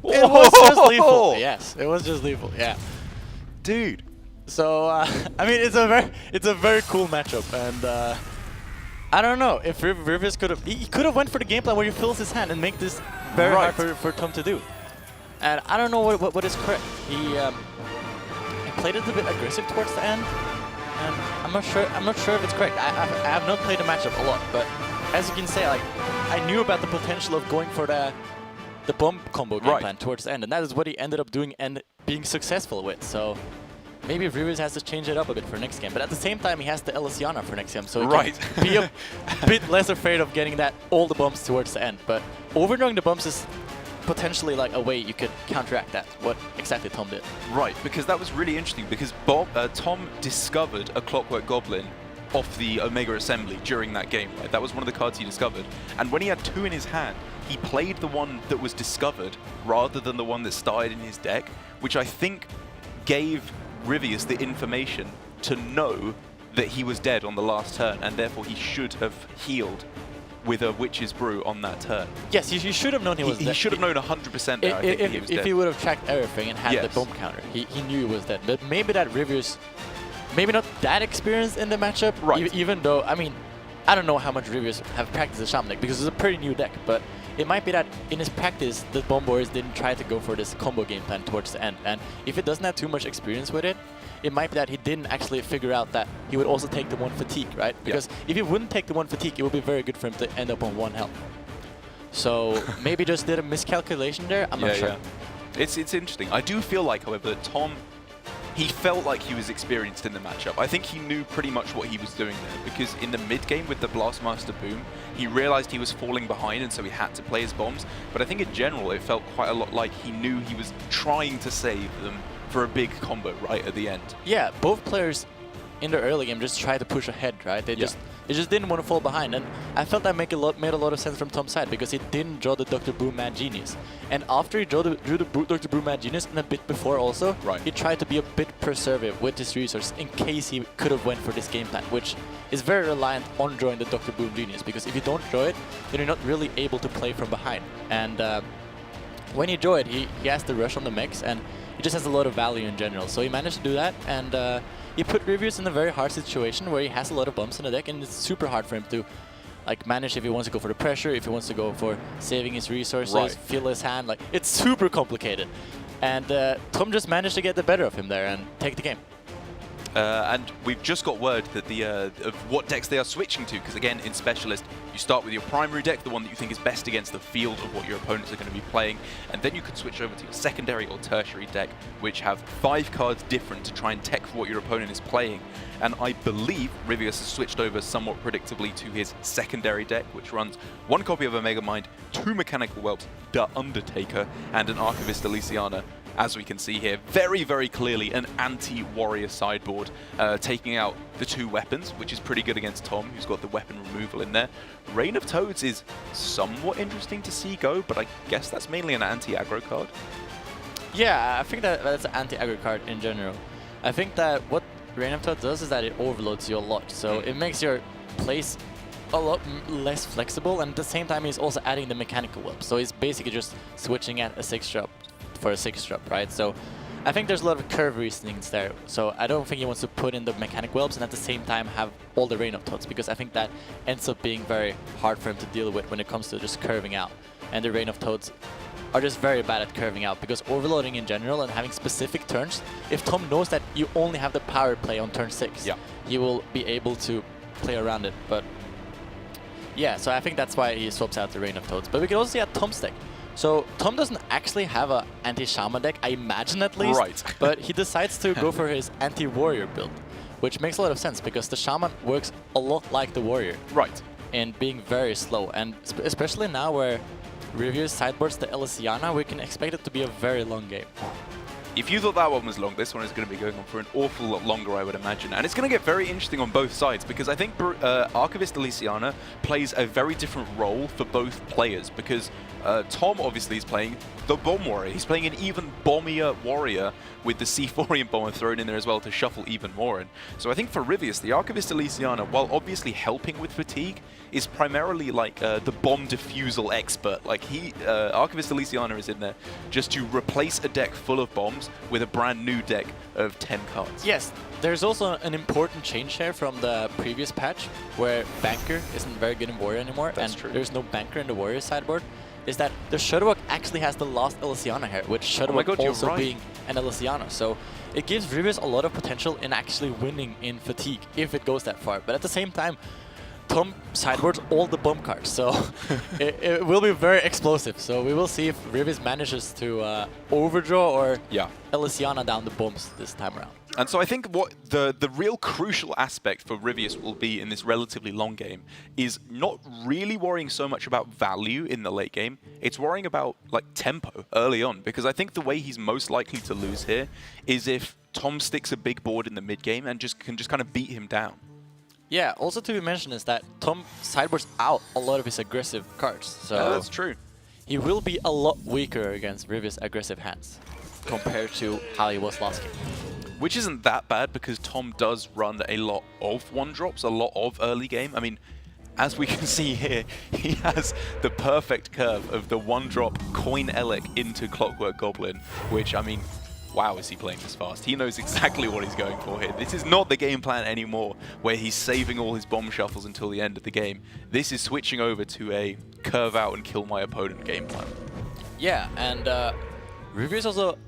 It was just lethal. Yes, it was just lethal. Yeah, dude. So I mean, it's a very cool matchup, and I don't know if Ryvius could have went for the game plan where he fills his hand and make this very hard for Tom to do. And I don't know what is correct. He played it a bit aggressive towards the end, and I'm not sure if it's correct. I have not played the matchup a lot, but as you can say, like, I knew about the potential of going for the bomb combo game plan towards the end, and that is what he ended up doing and being successful with. So maybe Ryvius has to change it up a bit for next game, but at the same time he has the Elysiana for next game, so he can be a bit less afraid of getting all the bumps towards the end. But overdrawing the bumps is potentially like a way you could counteract that, what exactly Tom did. Right, because that was really interesting, because Tom discovered a Clockwork Goblin off the Omega Assembly during that game, right? That was one of the cards he discovered. And when he had 2 in his hand, he played the one that was discovered rather than the one that started in his deck, which I think gave Ryvius the information to know that he was dead on the last turn, and therefore he should have healed with a Witch's Brew on that turn. Yes, he should have known he was dead. He should have known 100% there, I think, that he was dead. If he would have tracked everything and had the bomb counter, he knew he was dead. But maybe that Ryvius, maybe not that experienced in the matchup, right? Even though, I mean, I don't know how much Ryvius have practiced the Shaman deck, because it's a pretty new deck, but it might be that in his practice, the Bomb Warriors didn't try to go for this combo game plan towards the end. And if it doesn't have too much experience with it, it might be that he didn't actually figure out that he would also take the 1 fatigue, right? Because if he wouldn't take the 1 fatigue, it would be very good for him to end up on 1 health. So maybe just did a miscalculation there. I'm not sure. Yeah. It's interesting. I do feel like, however, that Tom, he felt like he was experienced in the matchup. I think he knew pretty much what he was doing there, because in the mid-game with the Blastmaster Boom, he realized he was falling behind, and so he had to play his bombs. But I think in general, it felt quite a lot like he knew he was trying to save them for a big combo right at the end. Yeah, both players in the early game just tried to push ahead, right? They just didn't want to fall behind, and I felt that made a lot of sense from Tom's side, because he didn't draw the Dr. Boom Mad Genius. And after he drew the Dr. Boom Mad Genius, and a bit before also, he tried to be a bit preservative with his resources in case he could have went for this game plan, which is very reliant on drawing the Dr. Boom Genius, because if you don't draw it, then you're not really able to play from behind. And when he drew it, he has the rush on the mechs, and he just has a lot of value in general. So he managed to do that, and he put Ryvius in a very hard situation where he has a lot of bumps in the deck, and it's super hard for him to like manage if he wants to go for the pressure, if he wants to go for saving his resources, feel his hand. Like, it's super complicated. And Tom just managed to get the better of him there and take the game. And we've just got word that of what decks they are switching to, because again, in Specialist, you start with your primary deck, the one that you think is best against the field of what your opponents are going to be playing, and then you can switch over to your secondary or tertiary deck, which have 5 cards different to try and tech for what your opponent is playing. And I believe Ryvius has switched over somewhat predictably to his secondary deck, which runs 1 copy of Omega Mind, 2 Mechanical Whelps, the Undertaker, and an Archivist Elysiana. As we can see here, very, very clearly an anti-warrior sideboard, taking out the 2 weapons, which is pretty good against Tom, who's got the weapon removal in there. Reign of Toads is somewhat interesting to see go, but I guess that's mainly an anti-aggro card. Yeah, I think that's an anti-aggro card in general. I think that what Reign of Toads does is that it overloads you a lot, so it makes your place a lot less flexible, and at the same time he's also adding the mechanical whelp, so he's basically just switching at a 6-drop for a 6-drop, right? So I think there's a lot of curve reasonings there. So I don't think he wants to put in the mechanic whelps and at the same time have all the Reign of Toads, because I think that ends up being very hard for him to deal with when it comes to just curving out. And the Reign of Toads are just very bad at curving out, because overloading in general and having specific turns, if Tom knows that you only have the power play on turn 6, he will be able to play around it. But yeah, so I think that's why he swaps out the Reign of Toads. But we can also see at Tom's deck. So Tom doesn't actually have an anti-Shaman deck, I imagine at least, but he decides to go for his anti-warrior build, which makes a lot of sense, because the Shaman works a lot like the warrior. In being very slow, and especially now where Ryvius sideboards the Elysiana, we can expect it to be a very long game. If you thought that one was long, this one is going to be going on for an awful lot longer, I would imagine. And it's going to get very interesting on both sides, because I think Archivist Elysiana plays a very different role for both players, because Tom obviously is playing the Bomb Warrior. He's playing an even bombier warrior with the C4ian Bomber thrown in there as well to shuffle even more in. So I think for Ryvius, the Archivist Elysiana, while obviously helping with fatigue, is primarily like the bomb defusal expert. Like Archivist Elysiana is in there just to replace a deck full of bombs with a brand new deck of 10 cards. Yes, there's also an important change here from the previous patch, where Banker isn't very good in Warrior anymore, and there's no Banker in the Warrior sideboard, is that the Shudderwock actually has the last Elysiana here, with Shudderwock also being an Elysiana. So it gives Ryvius a lot of potential in actually winning in fatigue, if it goes that far. But at the same time, Tom sideboards all the bomb cards, so it will be very explosive. So we will see if Ryvius manages to overdraw or Elysiana down the bombs this time around. And so I think what the real crucial aspect for Ryvius will be in this relatively long game is not really worrying so much about value in the late game. It's worrying about like tempo early on, because I think the way he's most likely to lose here is if Tom sticks a big board in the mid game and can just kind of beat him down. Yeah, also to be mentioned is that Tom sideboards out a lot of his aggressive cards. So that's true. He will be a lot weaker against Ryvius' aggressive hands compared to how he was last game. Which isn't that bad because Tom does run a lot of 1-drops, a lot of early game. I mean, as we can see here, he has the perfect curve of the 1-drop Coin Elec into Clockwork Goblin, which, I mean, wow, is he playing this fast? He knows exactly what he's going for here. This is not the game plan anymore, where he's saving all his bomb shuffles until the end of the game. This is switching over to a curve out and kill my opponent game plan. Yeah, and Ryvius also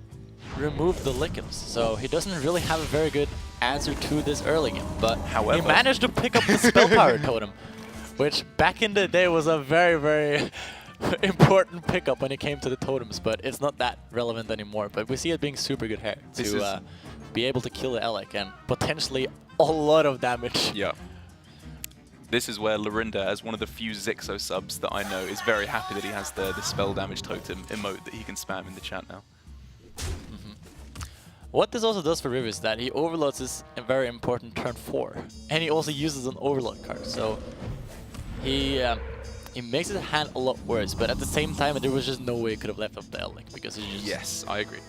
removed the Lickens, so he doesn't really have a very good answer to this early game. But however, he managed to pick up the Spell Power Totem, which back in the day was a very, very important pickup when it came to the totems, but it's not that relevant anymore. But we see it being super good here to be able to kill the Elec and potentially a lot of damage. Yeah. This is where Lorinda, as one of the few Zixo subs that I know, is very happy that he has the spell damage totem emote that he can spam in the chat now. What this also does for Ryvius is that he overloads his very important turn 4, and he also uses an overload card. So he makes his hand a lot worse, but at the same time, there was just no way he could have left off the Elec because it's just yes, I agree.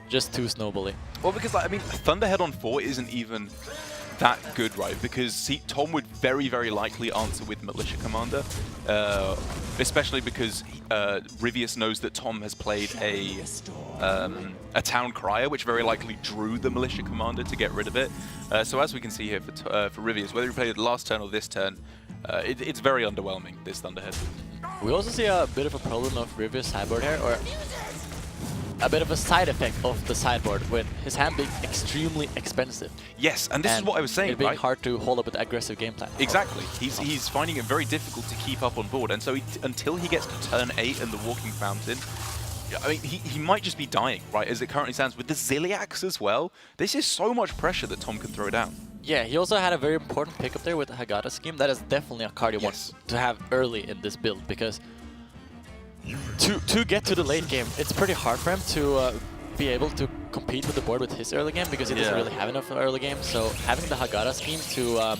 Just too snowbally. Well, because like, I mean, Thunderhead on 4 isn't even that good, right? Because Tom would very, very likely answer with Militia Commander, especially because Ryvius knows that Tom has played a Town Crier, which very likely drew the Militia Commander to get rid of it. So as we can see here for Ryvius, whether he played it last turn or this turn, it's very underwhelming, this Thunderhead. We also see a bit of a problem of Ryvius' sideboard here, or a bit of a side effect of the sideboard with his hand being extremely expensive. Yes, and this is what I was saying, it being right? hard to hold up with aggressive game plan. Exactly. He's finding it very difficult to keep up on board, and so until he gets to turn 8 and the Walking Fountain, I mean, he might just be dying, right, as it currently stands. With the Ziliax as well, this is so much pressure that Tom can throw down. Yeah, he also had a very important pickup there with the Hagata scheme. That is definitely a card you want to have early in this build, because to get to the late game, it's pretty hard for him to be able to compete with the board with his early game, because he doesn't really have enough early game. So having the Hagata scheme to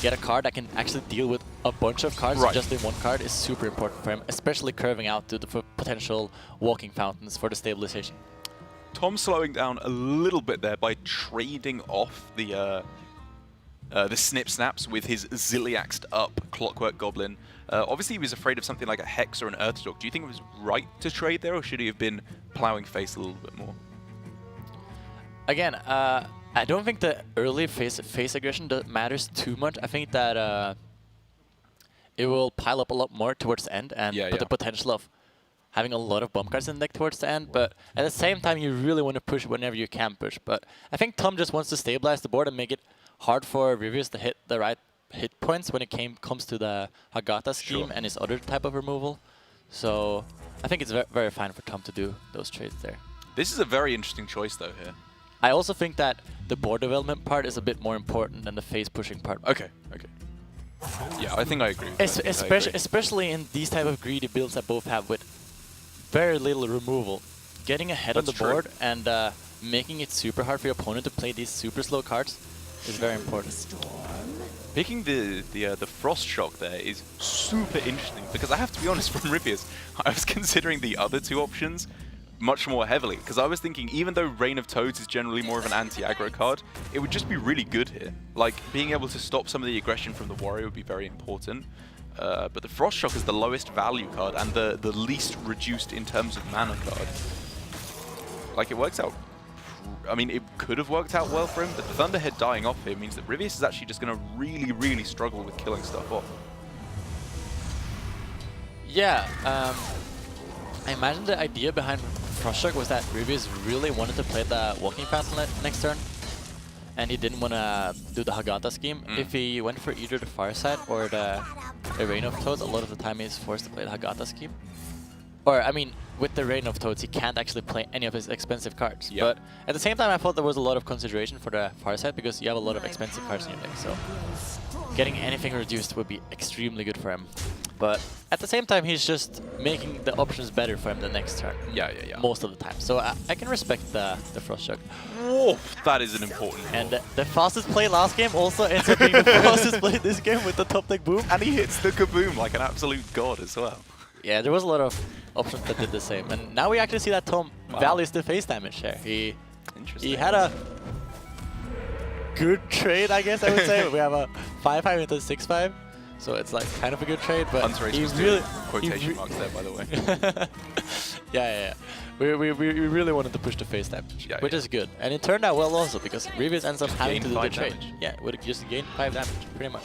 get a card that can actually deal with a bunch of cards just in one card is super important for him, especially curving out to the potential Walking Fountains for the stabilization. Tom slowing down a little bit there by trading off the Snip Snaps with his Ziliaxed up Clockwork Goblin. Obviously, he was afraid of something like a Hex or an Earth Dog. Do you think it was right to trade there, or should he have been plowing face a little bit more? Again, I don't think the early face aggression matters too much. I think that it will pile up a lot more towards the end, and put the potential of having a lot of bomb cards in the deck towards the end. But at the same time, you really want to push whenever you can push. But I think Tom just wants to stabilize the board and make it hard for Ryvius to hit the right hit points when it comes to the Hagata scheme and his other type of removal. So I think it's very fine for Tom to do those trades there. This is a very interesting choice, though, here. I also think that the board development part is a bit more important than the phase pushing part. Okay, okay. Yeah, I think I agree. Especially in these type of greedy builds that both have with very little removal. Getting ahead on the board and making it super hard for your opponent to play these super slow cards is very important. Picking the Frost Shock there is super interesting, because I have to be honest, from Ryvius, I was considering the other two options much more heavily, because I was thinking, even though Reign of Toads is generally more of an anti-aggro card, it would just be really good here. Like, being able to stop some of the aggression from the warrior would be very important. But the Frost Shock is the lowest value card and the least reduced in terms of mana card. Like, it works out. I mean, it could have worked out well for him, but the Thunderhead dying off here means that Ryvius is actually just going to really, really struggle with killing stuff off. Yeah, I imagine the idea behind Frost Shock was that Ryvius really wanted to play the Walking Fountain next turn, and he didn't want to do the Hagata scheme. If he went for either the Fireside or the Reign of Toads, a lot of the time he's forced to play the Hagata scheme. Or, I mean, with the Reign of Toads, he can't actually play any of his expensive cards. But at the same time, I thought there was a lot of consideration for the Fireside, because you have a lot of expensive cards in your deck. So getting anything reduced would be extremely good for him. But at the same time, he's just making the options better for him the next turn. Yeah. Most of the time. So I can respect the Frost Choke. Whoa, that is an important And the fastest play last game also ends up being the fastest play this game with the top deck boom. And he hits the kaboom like an absolute god as well. Yeah, there was a lot of options that did the same. And now we actually see that Tom values the face damage here. He had a good trade, I guess I would say. We have a 5-5 into 6-5. So it's like kind of a good trade, but he really quotation marks there, by the way. yeah. We really wanted to push the face damage, which is good, and it turned out well also because Ryvius ends up having to do the trade. Yeah, would just gain 5 damage pretty much.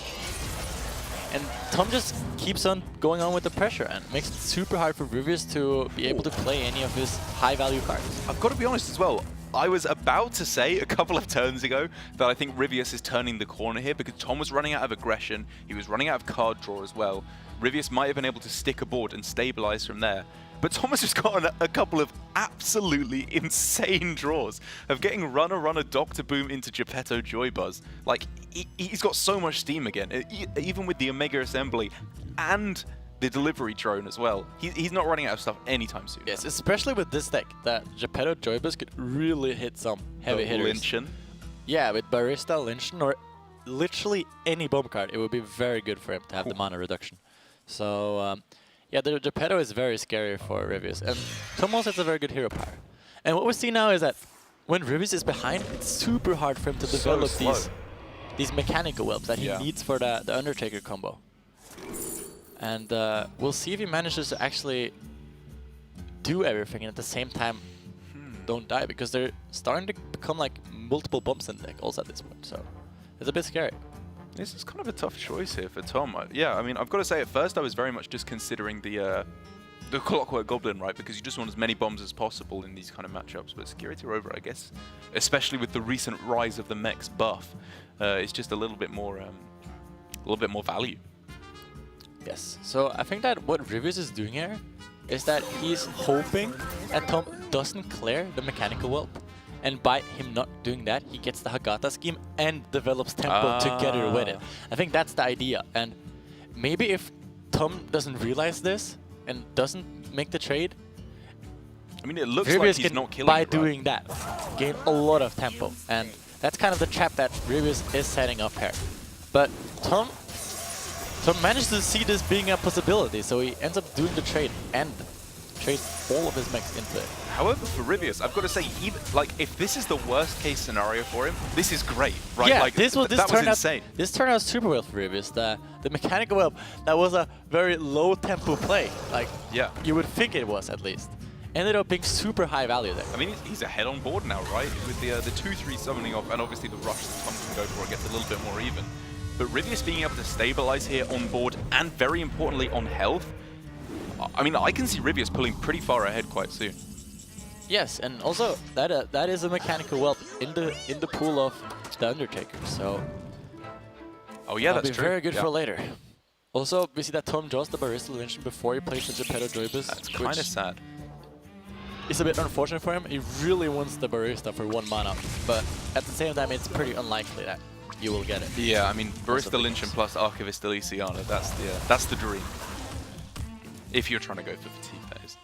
And Tom just keeps on going on with the pressure and makes it super hard for Ryvius to be able to play any of his high value cards. I've got to be honest as well. I was about to say a couple of turns ago that I think Ryvius is turning the corner here because Tom was running out of aggression. He was running out of card draw as well. Ryvius might have been able to stick a board and stabilize from there. But Tom has just gotten a couple of absolutely insane draws of getting runner, Dr. Boom into Geppetto Joybuzz. Like, he's got so much steam again, even with the Omega Assembly and the delivery drone as well. He's not running out of stuff anytime soon. Yes, especially with this deck, that Geppetto Joybuzz could really hit some heavy hitters. Lynchin. Yeah, with Barista, Lynchin, or literally any bomb card, it would be very good for him to have the mana reduction. So, yeah, the Geppetto is very scary for Ryvius. And Tom also has a very good hero power. And what we see now is that when Ryvius is behind, it's super hard for him to develop these mechanical whelps that he needs for the Undertaker combo. And we'll see if he manages to actually do everything and at the same time don't die, because they're starting to become like multiple bumps in the deck also at this point. So it's a bit scary. This is kind of a tough choice here for Tom. Yeah, I mean, I've got to say, at first I was very much just considering the Clockwork Goblin, right? Because you just want as many bombs as possible in these kind of matchups. But Security Rover, I guess, especially with the recent rise of the mech's buff, it's just a little bit more value. Yes. So I think that what Ryvius is doing here is that he's hoping that Tom doesn't clear the mechanical whelp. And by him not doing that, he gets the Hagata scheme and develops tempo together with it. I think that's the idea. And maybe if Tom doesn't realize this and doesn't make the trade, I mean, it looks Ryvius like he's not killing by it, doing that, gain a lot of tempo. And that's kind of the trap that Ryvius is setting up here. But Tom managed to see this being a possibility, so he ends up doing the trade and trades all of his mechs into it. However, for Ryvius, I've got to say, even like if this is the worst case scenario for him, this is great, right? Yeah, like, this was insane. This turned out super well for Ryvius. The mechanical whelp, that was a very low tempo play. Like, you would think it was at least. Ended up being super high value there. I mean, he's ahead on board now, right? With the 2-3 summoning off, and obviously the rush that Tom can go for it gets a little bit more even. But Ryvius being able to stabilize here on board, and very importantly on health, I mean, I can see Ryvius pulling pretty far ahead quite soon. Yes, and also that is a mechanical whelp in the pool of the Undertaker. So that's true. Very good for later. Also, we see that Tom draws the Barista Lynch before he plays the Geppetto Joybuzz. That's kind of sad. It's a bit unfortunate for him. He really wants the Barista for 1 mana, but at the same time, it's pretty unlikely that you will get it. Yeah, I mean, Barista Lynch and plus Archivist Elysiana, that's the dream. If you're trying to go for fatigue, that is.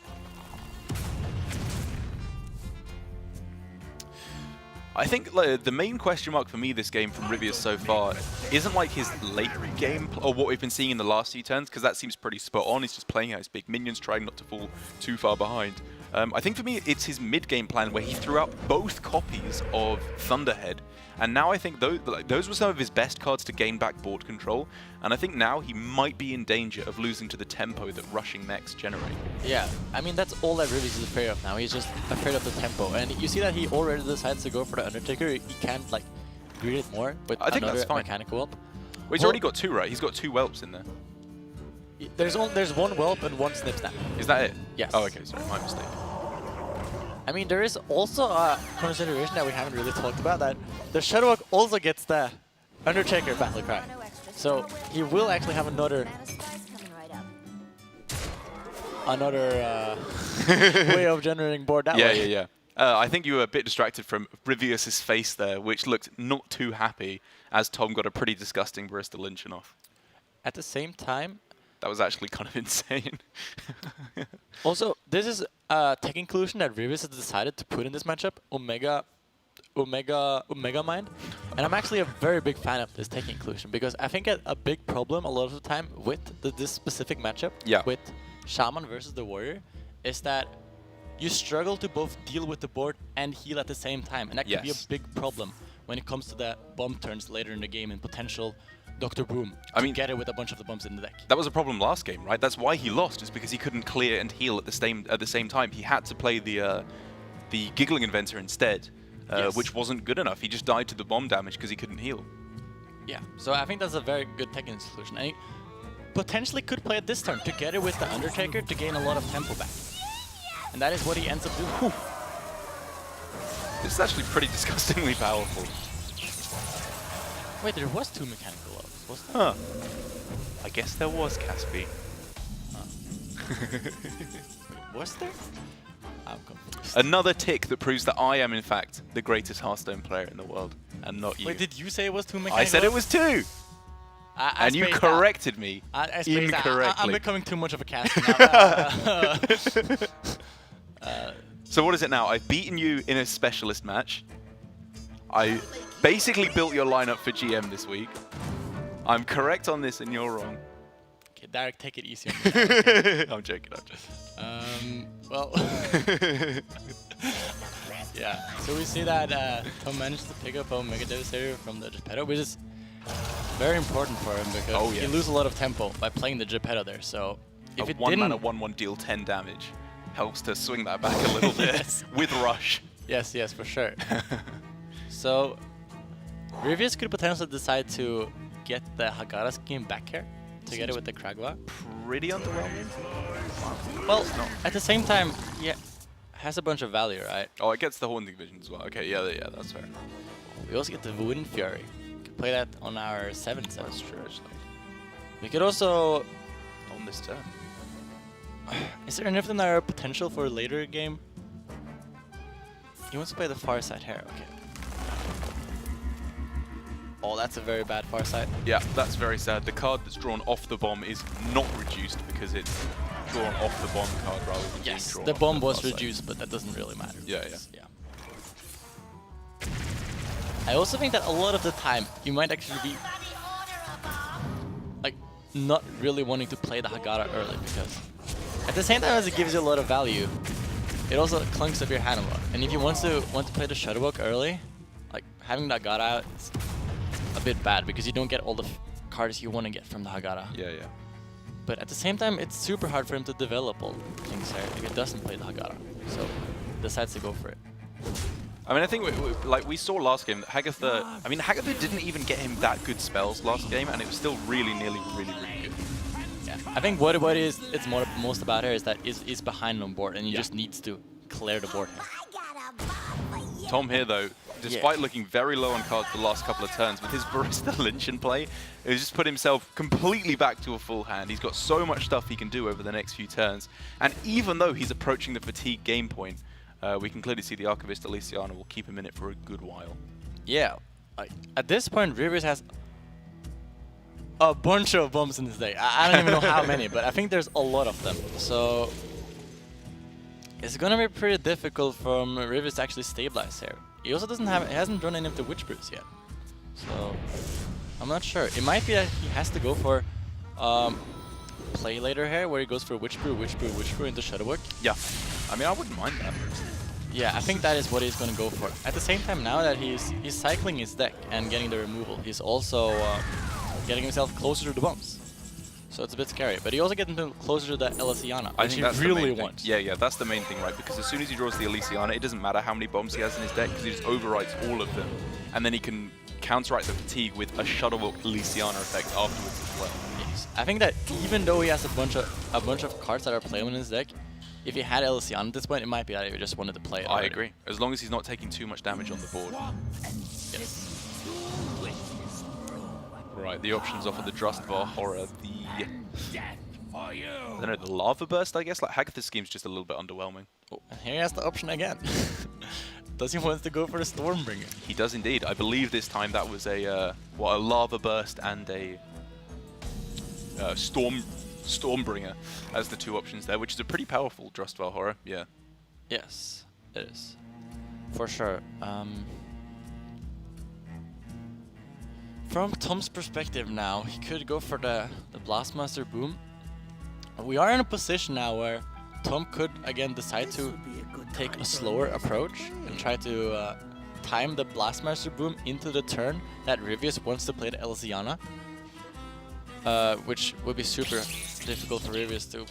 I think the main question mark for me this game from Ryvius so far isn't like his late game or what we've been seeing in the last few turns, because that seems pretty spot on. He's just playing out his big minions, trying not to fall too far behind. I think for me it's his mid-game plan where he threw out both copies of Thunderhead, and now I think those were some of his best cards to gain back board control, and I think now he might be in danger of losing to the tempo that rushing mechs generate. Yeah, I mean, that's all that Ryvius is afraid of now. He's just afraid of the tempo, and you see that he already decides to go for the Undertaker. He can't like greed it more with another mechanical whelp. Well, he's already got 2, right? He's got 2 whelps in there. There's 1 whelp and 1 snip snap. Is that it? Yes. Oh, okay, sorry, my mistake. I mean, there is also a consideration that we haven't really talked about, that the Shadowwalk also gets the Undertaker battle cry. So he will actually have another way of generating board that way. Yeah. I think you were a bit distracted from Ryvius' face there, which looked not too happy as Tom got a pretty disgusting Barista Lynchin off. At the same time, That was actually kind of insane. Also, this is a tech inclusion that Ryvius has decided to put in this matchup, Omega Mind. And I'm actually a very big fan of this tech inclusion because I think a big problem a lot of the time with this specific matchup, with Shaman versus the Warrior, is that you struggle to both deal with the board and heal at the same time. And that can be a big problem when it comes to the bomb turns later in the game and potential Dr. Boom get it with a bunch of the bombs in the deck. That was a problem last game, right? That's why he lost, is because he couldn't clear and heal at the same time. He had to play the Giggling Inventor instead, which wasn't good enough. He just died to the bomb damage because he couldn't heal. Yeah, so I think that's a very good technical solution. And he potentially could play it this turn together with the Undertaker to gain a lot of tempo back. And that is what he ends up doing. Whew. This is actually pretty disgustingly powerful. Wait, there was 2 mechanical levels, wasn't there? Huh. I guess there was, Caspi. Was there? I'm confused. Another tick that proves that I am, in fact, the greatest Hearthstone player in the world, and not you. Wait, did you say it was 2 mechanical I said levels? it was 2! And you corrected me incorrectly. I'm becoming too much of a cast now. So what is it now? I've beaten you in a specialist match. I basically built your lineup for GM this week. I'm correct on this and you're wrong. Okay, Derek, take it easy on me. Okay? I'm joking. Well, yeah. So we see that Tom managed to pick up a Mega Devastator from the Geppetto, which is very important for him because he loses a lot of tempo by playing the Geppetto there. So if it didn't, 1-mana 1/1 deal 10 damage helps to swing that back a little bit with Rush. Yes, for sure. So Ryvius could potentially decide to get the Hagara scheme back here together with the Kragva. Pretty underwhelming. Well, at the same time, has a bunch of value, right? Oh, it gets the Haunting Vision as well. Okay, yeah, that's fair. We also get the Wind Fury. We could play that on our 7th. That's true, actually. We could also... On this turn. Is there anything that are potential for a later game? He wants to play the far side here, okay. Oh, that's a very bad far side. Yeah, that's very sad. The card that's drawn off the bomb is not reduced because it's drawn off the bomb card rather than being drawn the off bomb the was far side. reduced, but that doesn't really matter. Yeah. I also think that a lot of the time, you might actually be like not really wanting to play the Hagara early because at the same time as it gives you a lot of value, it also clunks up your hand a lot. And if you want to play the Shuttlebug early, like having the Hagara out, it's a bit bad because you don't get all the cards you want to get from the Hagara. Yeah. But at the same time, it's super hard for him to develop all things there if it doesn't play the Hagara. So decides to go for it. I mean, I think we saw last game that Hagatha. I mean, Hagatha didn't even get him that good spells last game, and it was still really good. Yeah, I think what it's most about here is that is behind on board, and he just needs to clear the board here. Tom here, though, despite looking very low on cards the last couple of turns, with his Barista Lynch in play, he's just put himself completely back to a full hand. He's got so much stuff he can do over the next few turns, and even though he's approaching the fatigue game point, we can clearly see the Archivist Elysiana will keep him in it for a good while. Yeah, at this point, Ryvius has a bunch of bombs in his deck. I don't even know how many, but I think there's a lot of them. So it's gonna be pretty difficult for Ryvius to actually stabilize here. He also hasn't drawn any of the Witch Brews yet. So I'm not sure. It might be that he has to go for play later here, where he goes for Witch Brew into Shuttlebug. Yeah, I mean, I wouldn't mind that. Yeah, I think that is what he's going to go for. At the same time, now that he's cycling his deck and getting the removal, he's also getting himself closer to the bombs. So it's a bit scary. But he also gets him closer to the Elysiana, which he really wants. Yeah, that's the main thing, right? Because as soon as he draws the Elysiana, it doesn't matter how many bombs he has in his deck, because he just overwrites all of them. And then he can counteract the fatigue with a Shuttlebug Elysiana effect afterwards as well. Yes. I think that even though he has a bunch of cards that are playable in his deck, if he had Elysiana at this point, it might be that he just wanted to play it. I agree. As long as he's not taking too much damage on the board. Yes. Right, the options offer the Drustvar Horror, the I don't know, the Lava Burst, I guess. Like Hagatha's scheme's just a little bit underwhelming. Oh, and here he has the option again. Does he want to go for the Stormbringer? He does indeed. I believe this time that was a Lava Burst and a Storm Stormbringer as the 2 options there, which is a pretty powerful Drustval Horror. Yeah. Yes, it is. For sure. From Tom's perspective now, he could go for the Blastmaster Boom. We are in a position now where Tom could again decide to take a slower approach and try to time the Blastmaster Boom into the turn that Ryvius wants to play the Elysiana, which would be super difficult for Ryvius to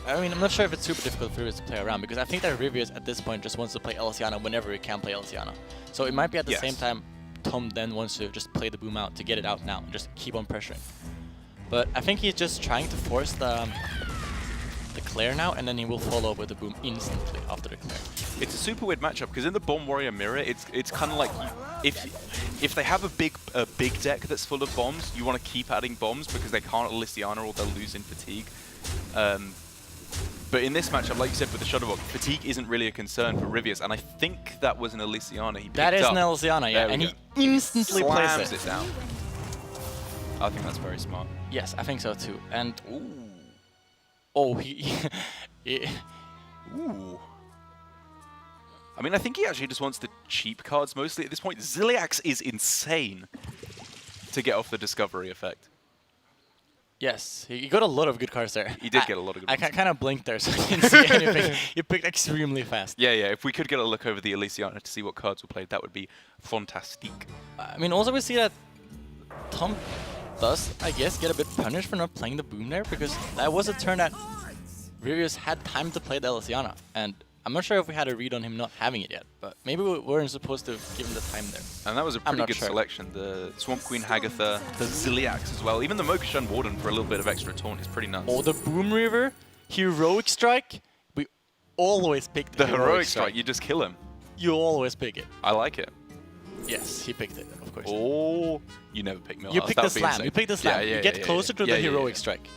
I mean, I'm not sure if it's super difficult for Ryvius to play around, because I think that Ryvius at this point just wants to play Elysiana whenever he can play Elysiana. So it might be at the same time Tom then wants to just play the Boom out to get it out now and just keep on pressuring. But I think he's just trying to force the Claire now, and then he will follow up with the Boom instantly after the Claire. It's a super weird matchup because in the Bomb Warrior mirror, it's kind of like if they have a big deck that's full of bombs, you want to keep adding bombs because they can't Elysiana or they'll lose in fatigue. But in this matchup, like you said with the Shuttlebot, fatigue isn't really a concern for Ryvius, and I think that was an Elysiana he picked up. That is an Elysiana, yeah, and he instantly slams plays it down. I think that's very smart. Yes, I think so too. And oh, ooh. I mean, I think he actually just wants the cheap cards mostly at this point. Ziliax is insane to get off the discovery effect. Yes, he got a lot of good cards there. He did get a lot of good ones. I kind of blinked there, so I didn't see anything. He picked extremely fast. Yeah, yeah. If we could get a look over the Elysiana to see what cards were played, that would be fantastic. I mean, also we see that Tom does, I guess, get a bit punished for not playing the Boom there, because that was a turn that Ryvius had time to play the Elysiana, and I'm not sure if we had a read on him not having it yet, but maybe we weren't supposed to give him the time there. And that was a pretty good selection. The Swamp Queen Hagatha, the Ziliax as well. Even the Mokushan Warden for a little bit of extra taunt is pretty nuts. Oh, the Boom Reaver, Heroic Strike. We always pick the Heroic Strike. You just kill him. You always pick it. I like it. Yes, he picked it, of course. Oh, you never pick Millhouse. You pick the Slam. You pick the Slam. Yeah, you get closer to the Heroic Strike.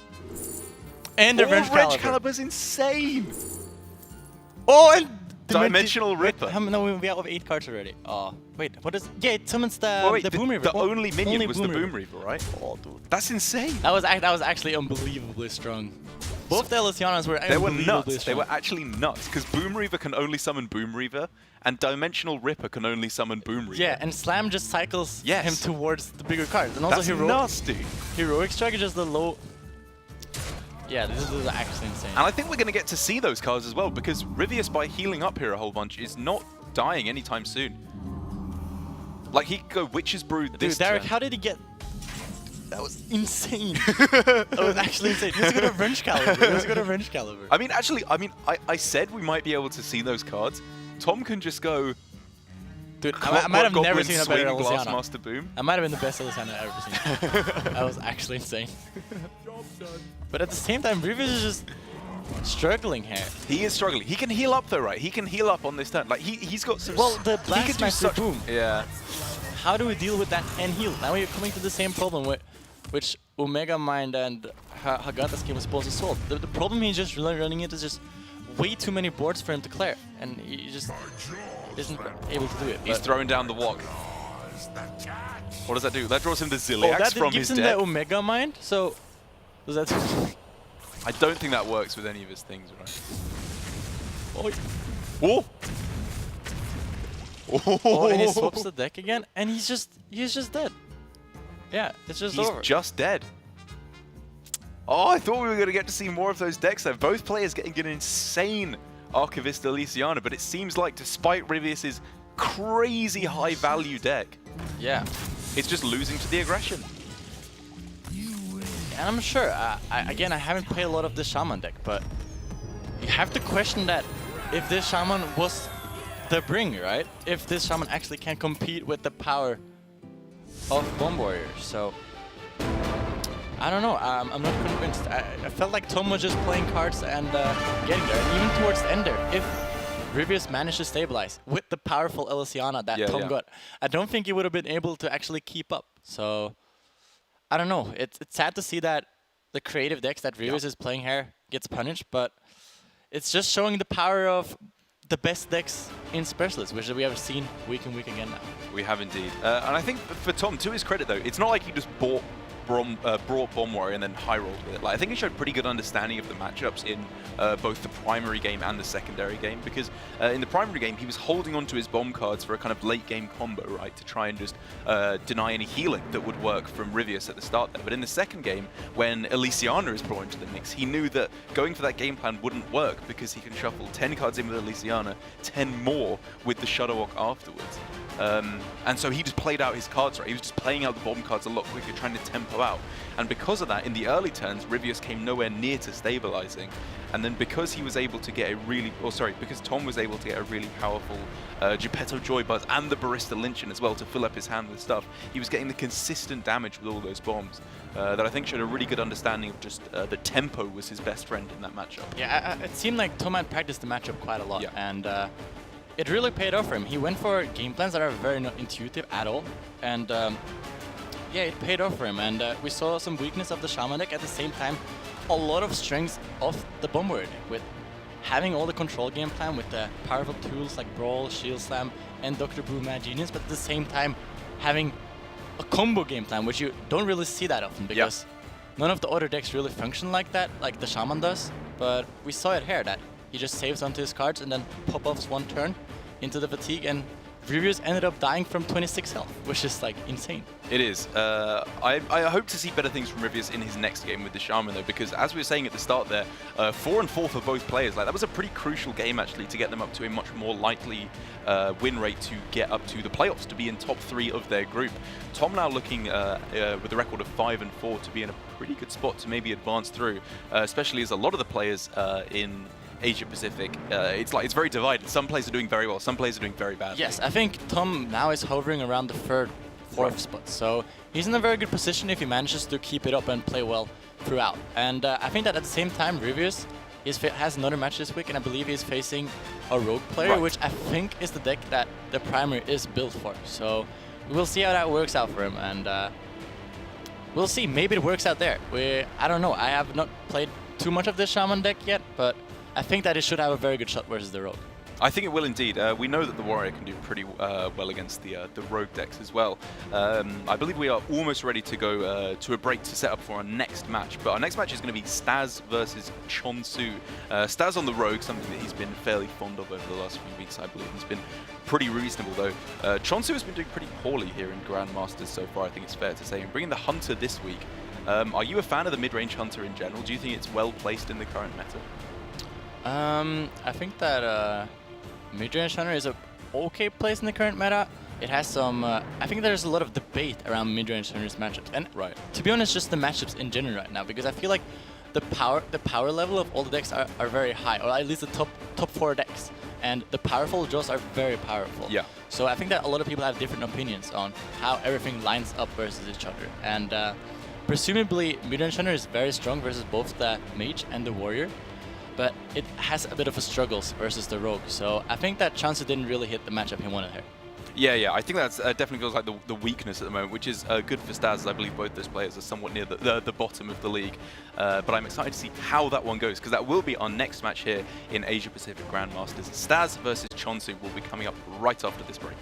And the Wrench Caliber. Wrench Caliber's insane. Oh, and Dimensional Ripper. No, we have 8 cards already. Oh, wait, what is? Yeah, it summons the Boom Reaver. The only minion was the Boom Reaver, right? Oh, dude, that's insane. That was actually unbelievably strong. Both the Elysianas were nuts. They were actually nuts because Boom Reaver can only summon Boom Reaver, and Dimensional Ripper can only summon Boom Reaver. Yeah, and Slam just cycles him towards the bigger cards, and also Heroic Strike is just the low. Yeah, this is actually insane. And I think we're going to get to see those cards as well, because Ryvius, by healing up here a whole bunch, is not dying anytime soon. Like, he could go Witch's Brew this Derek, turn. how did he get... That was insane. That was actually insane. He was going to Wrench Caliber. I mean, actually, I said we might be able to see those cards. Tom can just go... Dude, I might have never seen a better Elysiana. Blastmaster Boom. I might have been the best Elysiana I've ever seen. That was actually insane. But at the same time, Ryvius is just struggling here. He is struggling. He can heal up though, right? He can heal up on this turn. Like he's got some. Well, the Blastmaster Boom. Yeah. How do we deal with that and heal? Now we're coming to the same problem which Omega Mind and Hagata's game was supposed to solve. The problem he's just running into is just way too many boards for him to clear, and he just isn't able to do it. He's throwing down the walk. What does that do? That draws him the Ziliax from his deck. Gives him the Omega Mind, so does that? I don't think that works with any of his things, right? Oh! Oh, and he swaps the deck again, and he's just dead. Yeah, it's just over. He's just dead. Oh, I thought we were going to get to see more of those decks there. Both players getting an insane Archivist Elysiana, but it seems like despite Ryvius's crazy high value deck, it's just losing to the aggression. And I'm sure, again, I haven't played a lot of this Shaman deck, but you have to question that if this Shaman was the bring, right? If this Shaman actually can compete with the power of Bomb Warrior. So, I don't know, I'm not convinced. I felt like Tom was just playing cards and getting there. And even towards the end there, if Ryvius managed to stabilize with the powerful Elysiana that Tom got, I don't think he would have been able to actually keep up. So, I don't know. It's sad to see that the creative decks that Ryvius is playing here gets punished, but it's just showing the power of the best decks in Specialists, which we have seen week in, week again now. We have indeed. And I think for Tom, to his credit though, it's not like he just bought brought Bomb Warrior and then high rolled with it. Like, I think he showed pretty good understanding of the matchups in both the primary game and the secondary game, because in the primary game he was holding onto his bomb cards for a kind of late game combo, right, to try and just deny any healing that would work from Ryvius at the start there. But in the second game, when Elysiana is brought into the mix, he knew that going for that game plan wouldn't work, because he can shuffle 10 cards in with Elysiana, 10 more with the Shudderwock afterwards. And so he just played out his cards right. He was just playing out the bomb cards a lot quicker, trying to tempo out. And because of that, in the early turns, Ryvius came nowhere near to stabilizing. And then because he was able to get a really, because Tom was able to get a really powerful Geppetto Joy Buzz and the Barista Lynching as well to fill up his hand with stuff, he was getting the consistent damage with all those bombs that I think showed a really good understanding of just that tempo was his best friend in that matchup. Yeah, it seemed like Tom had practiced the matchup quite a lot. Yeah. And it really paid off for him. He went for game plans that are very not intuitive at all, and yeah, it paid off for him. And we saw some weakness of the Shaman deck, at the same time a lot of strengths of the Bomb Warrior deck, with having all the control game plan with the powerful tools like Brawl, Shield Slam, and Dr. Brew Mad Genius, but at the same time having a combo game plan, which you don't really see that often, because none of the other decks really function like that, like the Shaman does. But we saw it here, that he just saves onto his cards and then pop-offs one turn into the fatigue, and Ryvius ended up dying from 26 health, which is like insane. It is. I hope to see better things from Ryvius in his next game with the Shaman though, because as we were saying at the start there, 4 and 4 for both players. Like, that was a pretty crucial game actually to get them up to a much more likely win rate to get up to the playoffs, to be in top 3 of their group. Tom now looking with a record of 5 and 4 to be in a pretty good spot to maybe advance through, especially as a lot of the players in Asia Pacific, it's very divided. Some players are doing very well, some players are doing very badly. Yes, I think Tom now is hovering around the 3rd, 4th spot, so he's in a very good position if he manages to keep it up and play well throughout. And I think that at the same time, Ryvius has another match this week, and I believe he's facing a rogue player, which I think is the deck that the primary is built for. So we'll see how that works out for him, and we'll see. Maybe it works out there. I don't know. I have not played too much of this Shaman deck yet, but I think that it should have a very good shot versus the rogue. I think it will indeed. We know that the Warrior can do pretty well against the rogue decks as well. I believe we are almost ready to go to a break to set up for our next match. But our next match is going to be Staz versus Chonsu. Staz on the rogue, something that he's been fairly fond of over the last few weeks, I believe. He's been pretty reasonable though. Chonsu has been doing pretty poorly here in Grandmasters so far, I think it's fair to say. And bringing the Hunter this week. Are you a fan of the mid-range Hunter in general? Do you think it's well placed in the current meta? I think that mid-range Hunter is a okay place in the current meta. It has some, I think there's a lot of debate around mid-range Hunter's matchups. And to be honest, just the matchups in general right now, because I feel like the power level of all the decks are very high, or at least the top 4 decks. And the powerful draws are very powerful. Yeah. So I think that a lot of people have different opinions on how everything lines up versus each other. And presumably, mid-range Hunter is very strong versus both the Mage and the Warrior, but it has a bit of a struggles versus the Rogue. So I think that Chonsu didn't really hit the matchup he wanted here. Yeah, I think that's definitely feels like the weakness at the moment, which is good for Staz, as I believe both those players are somewhat near the bottom of the league. But I'm excited to see how that one goes, because that will be our next match here in Asia Pacific Grandmasters. Staz versus Chonsu will be coming up right after this break.